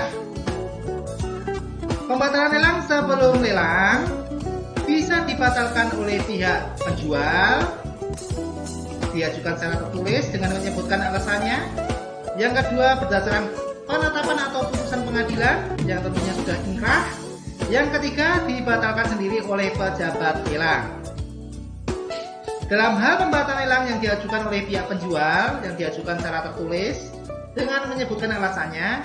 Pembatalan lelang sebelum lelang bisa dibatalkan oleh pihak penjual, diajukan secara tertulis dengan menyebutkan alasannya. Yang kedua, berdasarkan penetapan atau putusan pengadilan yang tentunya sudah inkrah. Yang ketiga, dibatalkan sendiri oleh pejabat lelang. Dalam hal pembatalan lelang yang diajukan oleh pihak penjual, yang diajukan secara tertulis dengan menyebutkan alasannya,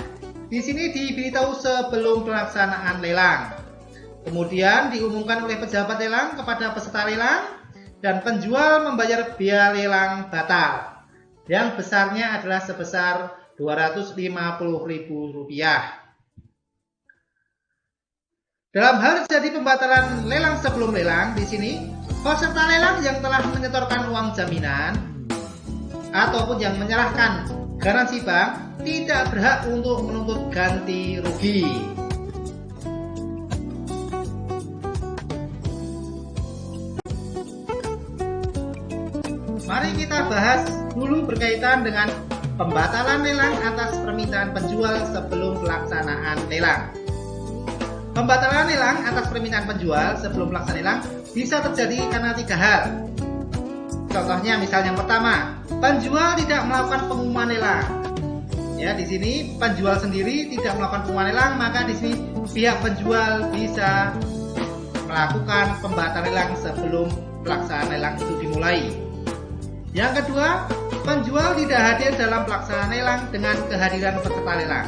di sini diberitahu sebelum pelaksanaan lelang. Kemudian diumumkan oleh pejabat lelang kepada peserta lelang, dan penjual membayar biaya lelang batal yang besarnya adalah sebesar Rp250.000. Dalam hal terjadi pembatalan lelang sebelum lelang, di sini peserta lelang yang telah menyetorkan uang jaminan ataupun yang menyerahkan garansi bank tidak berhak untuk menuntut ganti rugi. mari kita bahas dulu berkaitan dengan pembatalan lelang atas permintaan penjual sebelum pelaksanaan lelang. Pembatalan lelang atas permintaan penjual sebelum pelaksanaan lelang bisa terjadi karena 3 hal. Contohnya misal yang pertama, penjual tidak melakukan pengumuman lelang. Ya, di sini penjual sendiri tidak melakukan pengumuman lelang, maka di sini pihak penjual bisa melakukan pembatalan lelang sebelum pelaksanaan lelang itu dimulai. Yang kedua, penjual tidak hadir dalam pelaksanaan lelang dengan kehadiran peserta lelang.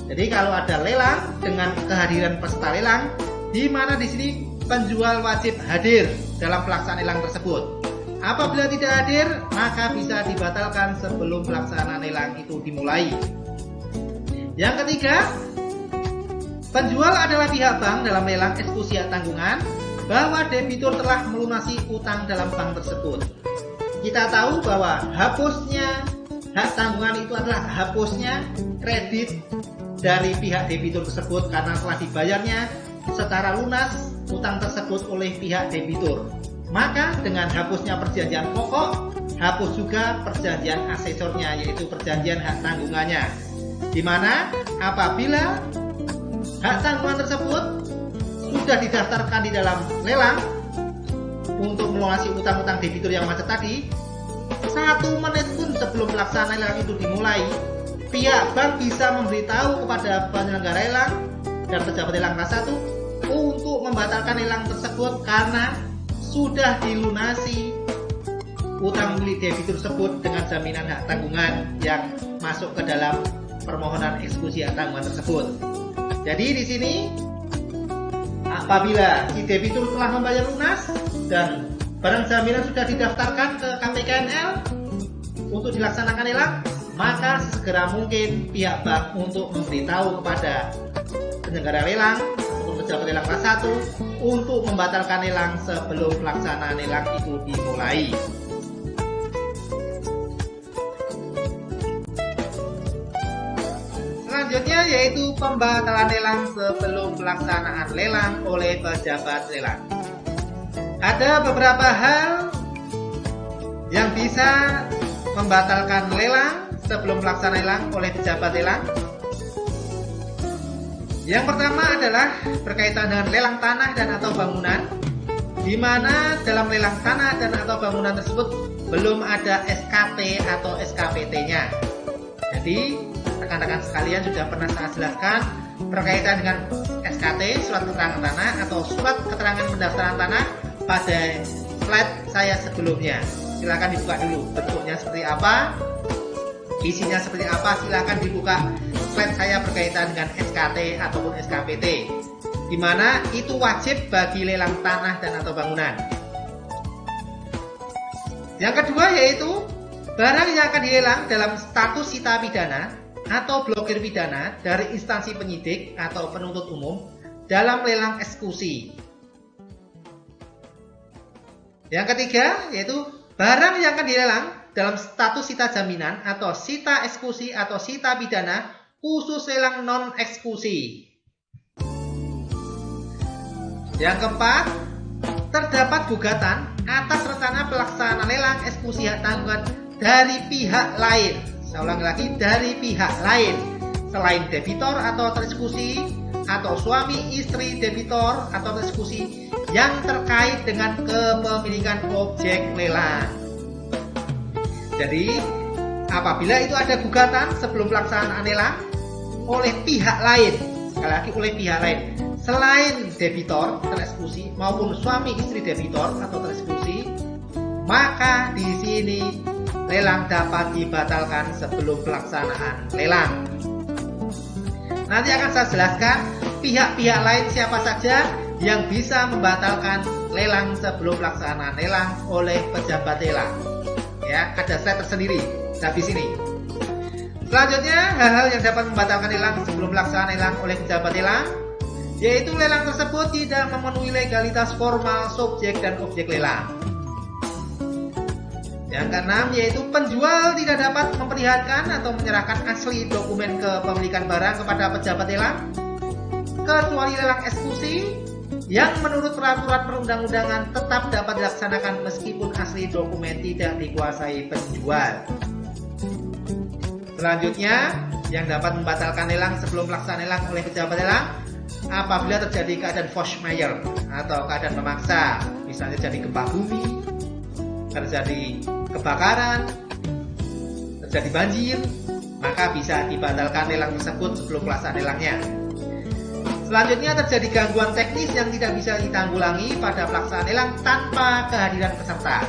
Jadi kalau ada lelang dengan kehadiran peserta lelang, di mana di sini penjual wajib hadir dalam pelaksanaan lelang tersebut. Apabila tidak hadir, maka bisa dibatalkan sebelum pelaksanaan lelang itu dimulai. Yang ketiga, penjual adalah pihak bank dalam lelang eksekusi hak tanggungan bahwa debitur telah melunasi utang dalam bank tersebut. Kita tahu bahwa hapusnya hak tanggungan itu adalah hapusnya kredit dari pihak debitur tersebut karena telah dibayarnya secara lunas utang tersebut oleh pihak debitur. Maka dengan hapusnya perjanjian pokok, hapus juga perjanjian aksesornya, yaitu perjanjian hak tanggungannya. Di mana apabila hak tanggungan tersebut sudah didaftarkan di dalam lelang untuk melunasi utang-utang debitur yang macet tadi, 1 menit pun sebelum pelaksanaan lelang itu dimulai, pihak bank bisa memberitahu kepada penyelenggara lelang dan pejabat lelang kelas 1 untuk membatalkan lelang tersebut karena sudah dilunasi utang milik debitur tersebut dengan jaminan hak tanggungan yang masuk ke dalam permohonan eksekusi hak tanggungan tersebut. Jadi di sini apabila si debitur telah membayar lunas dan barang jaminan sudah didaftarkan ke KPKNL untuk dilaksanakan lelang, maka segera mungkin pihak bank untuk memberitahu kepada penyelenggara lelang ataupun pejabat lelang kelas 1 untuk membatalkan lelang sebelum pelaksanaan lelang itu dimulai. Selanjutnya yaitu pembatalan lelang sebelum pelaksanaan lelang oleh pejabat lelang. Ada beberapa hal yang bisa membatalkan lelang sebelum pelaksanaan lelang oleh pejabat lelang. Yang pertama adalah berkaitan dengan lelang tanah dan atau bangunan, di mana dalam lelang tanah dan atau bangunan tersebut belum ada SKT atau SKPT-nya. Jadi rekan-rekan sekalian sudah pernah saya jelaskan berkaitan dengan SKT, surat keterangan tanah atau surat keterangan pendaftaran tanah pada slide saya sebelumnya. Silakan dibuka dulu bentuknya seperti apa, isinya seperti apa, silakan dibuka slide saya berkaitan dengan SKT ataupun SKPT, di mana itu wajib bagi lelang tanah dan atau bangunan. Yang kedua yaitu barang yang akan dilelang dalam status sita pidana atau blokir pidana dari instansi penyidik atau penuntut umum dalam lelang eksekusi. Yang ketiga yaitu barang yang akan dilelang dalam status sita jaminan atau sita eksekusi atau sita pidana khusus lelang non eksekusi. Yang keempat, terdapat gugatan atas rencana pelaksanaan lelang eksekusi hak tanggungan dari pihak lain. Saya ulangi lagi, dari pihak lain selain debitor atau tereksekusi atau suami istri debitor atau tereksekusi yang terkait dengan kepemilikan objek lelang. Jadi apabila itu ada gugatan sebelum pelaksanaan lelang oleh pihak lain, sekali lagi oleh pihak lain selain debitor tereksekusi maupun suami istri debitor atau tereksekusi, maka di sini lelang dapat dibatalkan sebelum pelaksanaan lelang. Nanti akan saya jelaskan pihak-pihak lain siapa saja yang bisa membatalkan lelang sebelum pelaksanaan lelang oleh pejabat lelang. Ya, ada slide tersendiri di sini. Selanjutnya, hal-hal yang dapat membatalkan lelang sebelum pelaksanaan lelang oleh pejabat lelang, yaitu lelang tersebut tidak memenuhi legalitas formal subjek dan objek lelang. Yang keenam, yaitu penjual tidak dapat memperlihatkan atau menyerahkan asli dokumen kepemilikan barang kepada pejabat lelang, kecuali lelang eksekusi yang menurut peraturan perundang-undangan tetap dapat dilaksanakan meskipun asli dokumen tidak dikuasai penjual. Selanjutnya, yang dapat membatalkan lelang sebelum pelaksanaan lelang oleh pejabat lelang apabila terjadi keadaan force majeure atau keadaan memaksa, misalnya terjadi gempa bumi, terjadi kebakaran, terjadi banjir, maka bisa dibatalkan lelang tersebut sebelum pelaksanaan lelangnya. Selanjutnya, terjadi gangguan teknis yang tidak bisa ditanggulangi pada pelaksanaan lelang tanpa kehadiran peserta.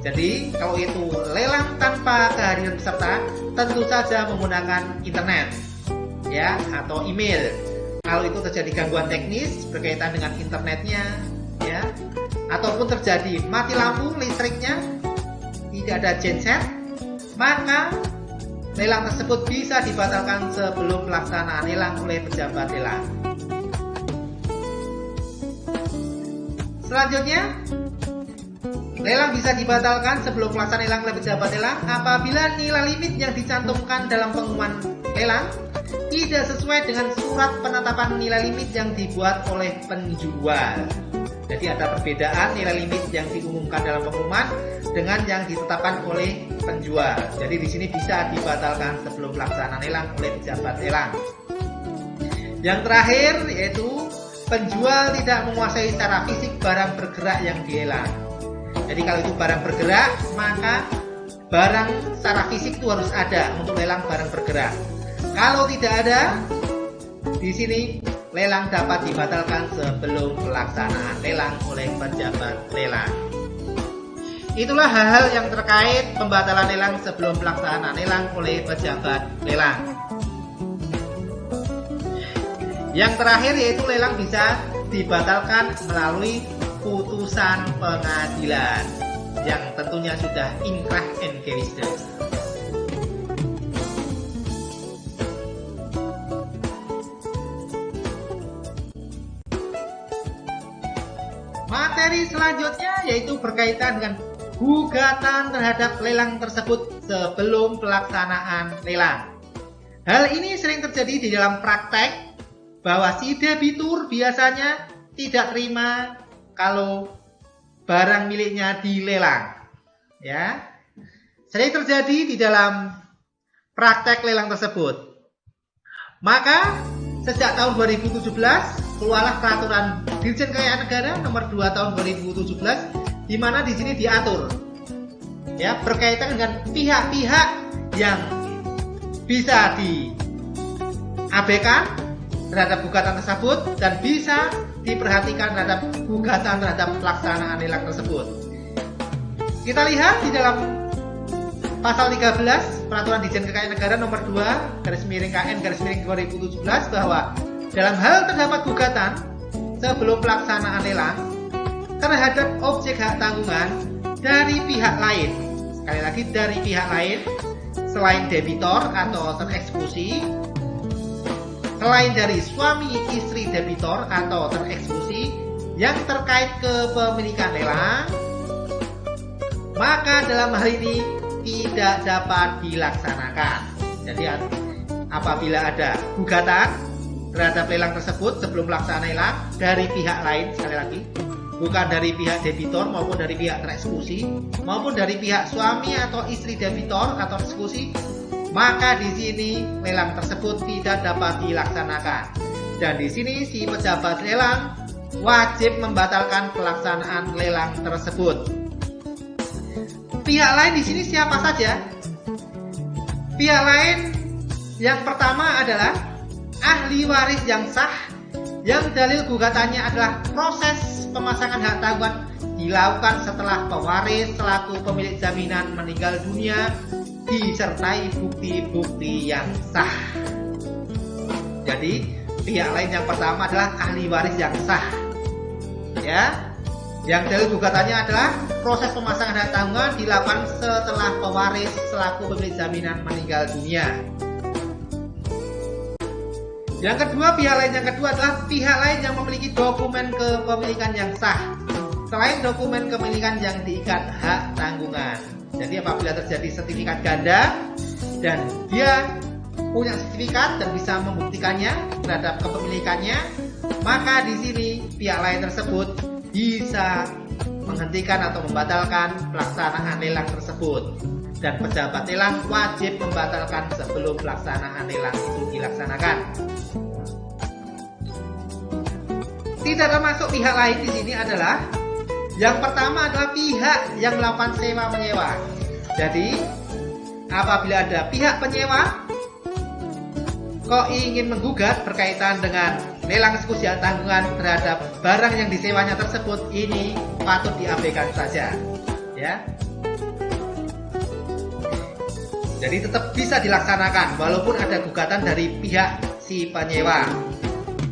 Jadi, kalau itu lelang tanpa kehadiran peserta, tentu saja menggunakan internet, ya, atau email. Kalau itu terjadi gangguan teknis berkaitan dengan internetnya, ya, ataupun terjadi mati lampu listriknya, tidak ada genset, maka lelang tersebut bisa dibatalkan sebelum pelaksanaan lelang oleh pejabat lelang. Selanjutnya, lelang bisa dibatalkan sebelum pelaksanaan lelang oleh pejabat lelang apabila nilai limit yang dicantumkan dalam pengumuman lelang tidak sesuai dengan surat penetapan nilai limit yang dibuat oleh penjual. Jadi ada perbedaan nilai limit yang diumumkan dalam pengumuman dengan yang ditetapkan oleh penjual. Jadi di sini bisa dibatalkan sebelum pelaksanaan lelang oleh pejabat lelang. Yang terakhir yaitu penjual tidak menguasai secara fisik barang bergerak yang dilelang. Jadi kalau itu barang bergerak, maka barang secara fisik itu harus ada untuk lelang barang bergerak. Kalau tidak ada, di sini lelang dapat dibatalkan sebelum pelaksanaan lelang oleh pejabat lelang. Itulah hal-hal yang terkait pembatalan lelang sebelum pelaksanaan lelang oleh pejabat lelang. Yang terakhir yaitu lelang bisa dibatalkan melalui putusan pengadilan yang tentunya sudah inkrah and gewisda. Materi selanjutnya yaitu berkaitan dengan gugatan terhadap lelang tersebut sebelum pelaksanaan lelang. Hal ini sering terjadi di dalam praktek bahwa si debitur biasanya tidak terima kalau barang miliknya dilelang. Ya. Sering terjadi di dalam praktek lelang tersebut. Maka sejak tahun 2017 keluarlah peraturan Dirjen Kekayaan Negara nomor 2 tahun 2017 di mana di sini diatur ya berkaitan dengan pihak-pihak yang bisa diabaikan terhadap gugatan tersebut dan bisa diperhatikan terhadap gugatan terhadap pelaksanaan lelang tersebut. Kita lihat di dalam pasal 13 peraturan Dirjen Kekayaan Negara nomor 2 /KN/2017 bahwa dalam hal terdapat gugatan sebelum pelaksanaan lelang terhadap objek hak tanggungan dari pihak lain, sekali lagi dari pihak lain selain debitor atau tereksekusi, selain dari suami istri debitor atau tereksekusi yang terkait kepemilikan lelang, maka dalam hal ini tidak dapat dilaksanakan. Jadi apabila ada gugatan terhadap lelang tersebut sebelum pelaksanaan lelang dari pihak lain, sekali lagi bukan dari pihak debitor maupun dari pihak tereksekusi maupun dari pihak suami atau istri debitor atau tereksekusi, maka di sini lelang tersebut tidak dapat dilaksanakan. Dan di sini si pejabat lelang wajib membatalkan pelaksanaan lelang tersebut. Pihak lain di sini siapa saja? Pihak lain yang pertama adalah ahli waris yang sah, yang dalil gugatannya adalah proses pemasangan hak tanggungan dilakukan setelah pewaris selaku pemilik jaminan meninggal dunia disertai bukti-bukti yang sah. Jadi pihak lain yang pertama adalah ahli waris yang sah, ya. Yang dalil gugatannya adalah proses pemasangan hak tanggungan dilakukan setelah pewaris selaku pemilik jaminan meninggal dunia. Yang kedua, pihak lain yang kedua adalah pihak lain yang memiliki dokumen kepemilikan yang sah selain dokumen kepemilikan yang diikat hak tanggungan. Jadi apabila terjadi sertifikat ganda dan dia punya sertifikat dan bisa membuktikannya terhadap kepemilikannya, maka di sini pihak lain tersebut bisa menghentikan atau membatalkan pelaksanaan lelang tersebut, dan pejabat lelang wajib membatalkan sebelum pelaksanaan lelang itu dilaksanakan. Tidak termasuk pihak lain di sini adalah yang pertama adalah pihak yang melakukan sewa menyewa. Jadi apabila ada pihak penyewa kok ingin menggugat berkaitan dengan lelang eksekusi tanggungan terhadap barang yang disewanya tersebut, ini patut diabaikan saja, ya. Jadi tetap bisa dilaksanakan walaupun ada gugatan dari pihak si penyewa,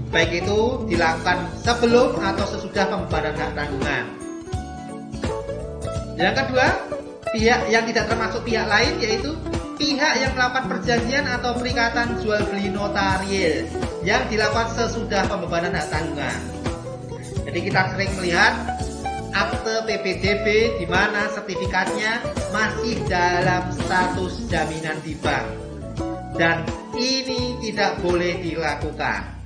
baik itu dilakukan sebelum atau sesudah pembebanan hak tanggungan. Yang kedua, pihak yang tidak termasuk pihak lain yaitu pihak yang melakukan perjanjian atau perikatan jual beli notarial yang dilakukan sesudah pembebanan hak tanggungan. Jadi kita sering melihat akte PPDB di mana sertifikatnya masih dalam status jaminan di bank, dan ini tidak boleh dilakukan.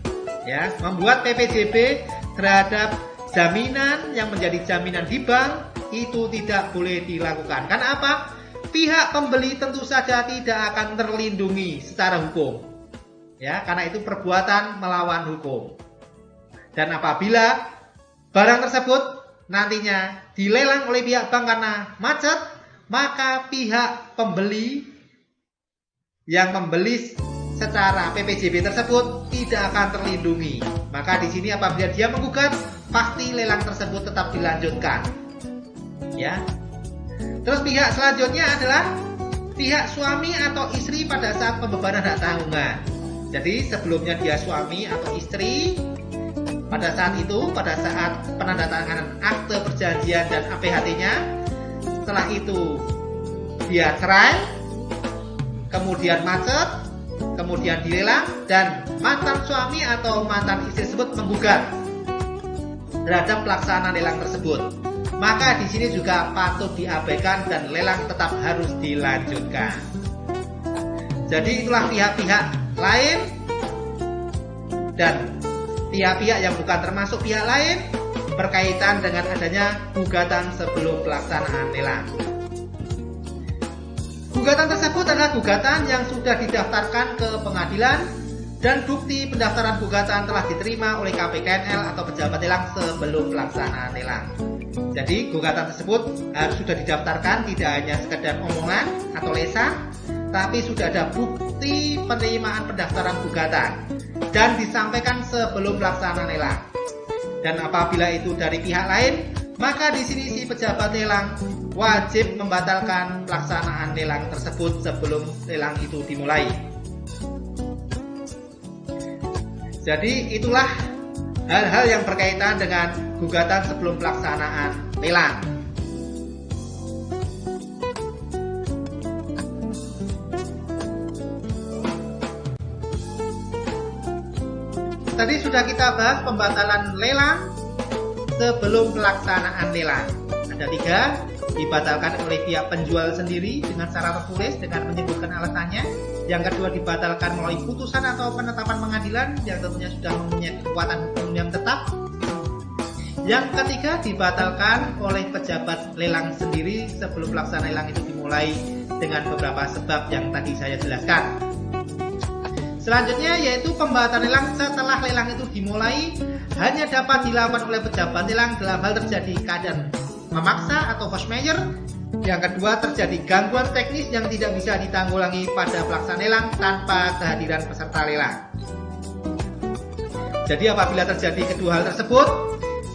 Ya, membuat PPDB terhadap jaminan yang menjadi jaminan di bank itu tidak boleh dilakukan. Karena apa? Pihak pembeli tentu saja tidak akan terlindungi secara hukum, ya, karena itu perbuatan melawan hukum. Dan apabila barang tersebut nantinya dilelang oleh pihak bank karena macet, maka pihak pembeli yang membeli secara PPJB tersebut tidak akan terlindungi. Maka di sini apabila dia menggugat, pasti lelang tersebut tetap dilanjutkan, ya. Terus pihak selanjutnya adalah pihak suami atau istri pada saat pembebanan hak tanggungan. Jadi sebelumnya dia suami atau istri, pada saat itu, pada saat penandatanganan akte perjanjian dan APHT-nya, setelah itu dia cerai, kemudian macet, kemudian dilelang, dan mantan suami atau mantan istri tersebut menggugat terhadap pelaksanaan lelang tersebut. Maka di sini juga patut diabaikan dan lelang tetap harus dilanjutkan. Jadi itulah pihak-pihak lain dan pihak-pihak yang bukan termasuk pihak lain berkaitan dengan adanya gugatan sebelum pelaksanaan lelang. Gugatan tersebut adalah gugatan yang sudah didaftarkan ke pengadilan dan bukti pendaftaran gugatan telah diterima oleh KPKNL atau pejabat lelang sebelum pelaksanaan lelang. Jadi gugatan tersebut harus sudah didaftarkan, tidak hanya sekedar omongan atau lesan, tapi sudah ada bukti penerimaan pendaftaran gugatan dan disampaikan sebelum pelaksanaan lelang. Dan apabila itu dari pihak lain, maka di sini si pejabat lelang wajib membatalkan pelaksanaan lelang tersebut sebelum lelang itu dimulai. Jadi itulah hal-hal yang berkaitan dengan gugatan sebelum pelaksanaan lelang. Tadi sudah kita bahas pembatalan lelang sebelum pelaksanaan lelang. Ada 3, dibatalkan oleh pihak penjual sendiri dengan secara tertulis dengan menyebutkan alasannya. Yang kedua, dibatalkan melalui putusan atau penetapan pengadilan yang tentunya sudah mempunyai kekuatan hukum yang tetap. Yang ketiga, dibatalkan oleh pejabat lelang sendiri sebelum pelaksanaan lelang itu dimulai dengan beberapa sebab yang tadi saya jelaskan. Selanjutnya yaitu pembatalan lelang setelah lelang itu dimulai hanya dapat dilakukan oleh pejabat lelang dalam hal terjadi keadaan memaksa atau force majeure. Yang kedua, terjadi gangguan teknis yang tidak bisa ditanggulangi pada pelaksanaan lelang tanpa kehadiran peserta lelang. Jadi apabila terjadi kedua hal tersebut,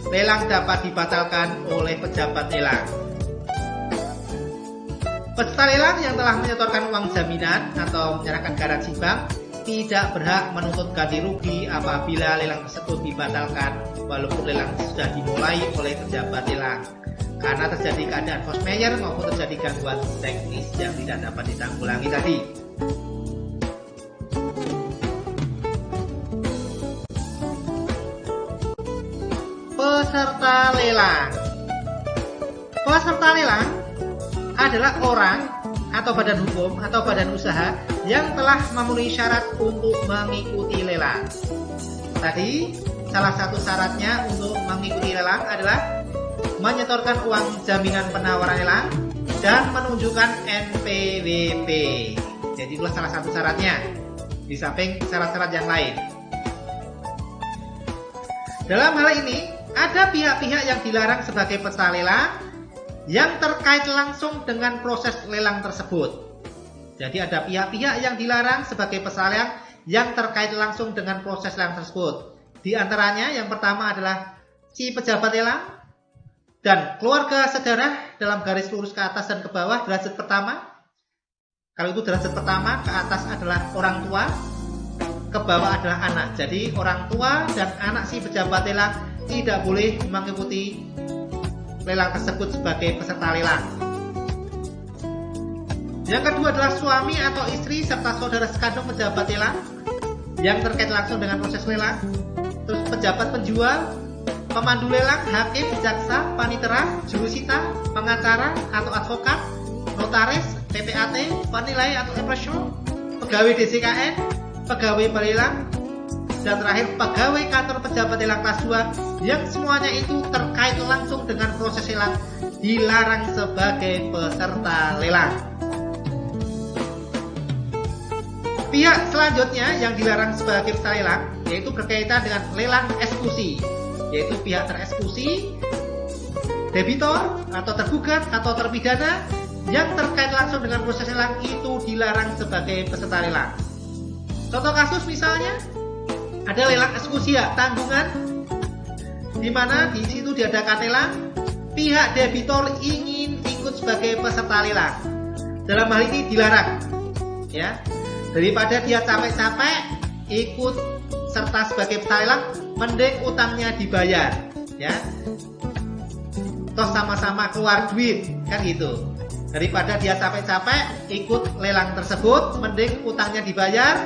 lelang dapat dibatalkan oleh pejabat lelang. Peserta lelang yang telah menyetorkan uang jaminan atau menyerahkan garansi bank tidak berhak menuntut ganti rugi apabila lelang tersebut dibatalkan walaupun lelang sudah dimulai oleh pejabat lelang, karena terjadi keadaan force majeure maupun terjadi gangguan teknis yang tidak dapat ditanggulangi tadi. Peserta lelang. Peserta lelang adalah orang atau badan hukum atau badan usaha yang telah memenuhi syarat untuk mengikuti lelang. Tadi salah satu syaratnya untuk mengikuti lelang adalah menyetorkan uang jaminan penawaran lelang dan menunjukkan NPWP. Jadi itulah salah satu syaratnya, di samping syarat-syarat yang lain. Dalam hal ini, ada pihak-pihak yang dilarang sebagai peserta lelang yang terkait langsung dengan proses lelang tersebut. Jadi ada pihak-pihak yang dilarang sebagai peserta lelang yang terkait langsung dengan proses lelang tersebut. Di antaranya yang pertama adalah si pejabat lelang dan keluarga saudara dalam garis lurus ke atas dan ke bawah derajat pertama. Kalau itu derajat pertama, ke atas adalah orang tua, ke bawah adalah anak. Jadi orang tua dan anak si pejabat lelang tidak boleh mengikuti lelang tersebut sebagai peserta lelang. Yang kedua adalah suami atau istri serta saudara sekandung pejabat lelang yang terkait langsung dengan proses lelang. Terus pejabat penjual, pemandu lelang, hakim, jaksa, panitera, jurusita, pengacara atau advokat, notaris, PPAT, penilai atau impresor, pegawai DCKN, pegawai pelelang, dan terakhir pegawai kantor pejabat lelang kelas 2 yang semuanya itu terkait langsung dengan proses lelang dilarang sebagai peserta lelang. Pihak selanjutnya yang dilarang sebagai peserta lelang yaitu berkaitan dengan lelang eksekusi, yaitu pihak tereksekusi, debitor atau tergugat atau terpidana yang terkait langsung dengan proses lelang itu dilarang sebagai peserta lelang. Contoh kasus misalnya ada lelang eksekusi hak tanggungan, di mana di situ diadakan lelang, pihak debitor ingin ikut sebagai peserta lelang. Dalam hal ini dilarang, ya. Daripada dia capek-capek ikut serta sebagai peserta lelang, mending utangnya dibayar, ya. Toh sama-sama keluar duit, kan gitu. Daripada dia capek-capek ikut lelang tersebut, mending utangnya dibayar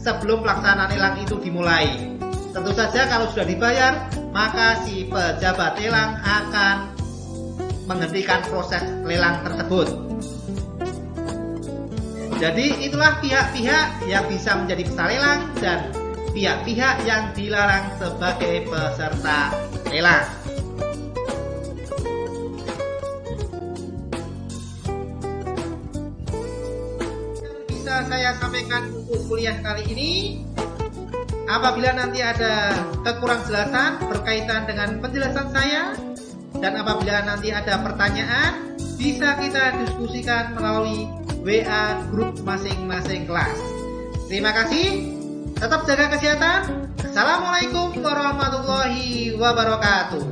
sebelum pelaksanaan lelang itu dimulai. Tentu saja kalau sudah dibayar, maka si pejabat lelang akan menghentikan proses lelang tersebut. Jadi itulah pihak-pihak yang bisa menjadi peserta lelang dan pihak-pihak yang dilarang sebagai peserta lelang. Saya sampaikan untuk kuliah kali ini. Apabila nanti ada kekurang jelasan berkaitan dengan penjelasan saya, dan apabila nanti ada pertanyaan, bisa kita diskusikan melalui WA grup masing-masing kelas. Terima kasih. Tetap jaga kesehatan. Assalamualaikum warahmatullahi wabarakatuh.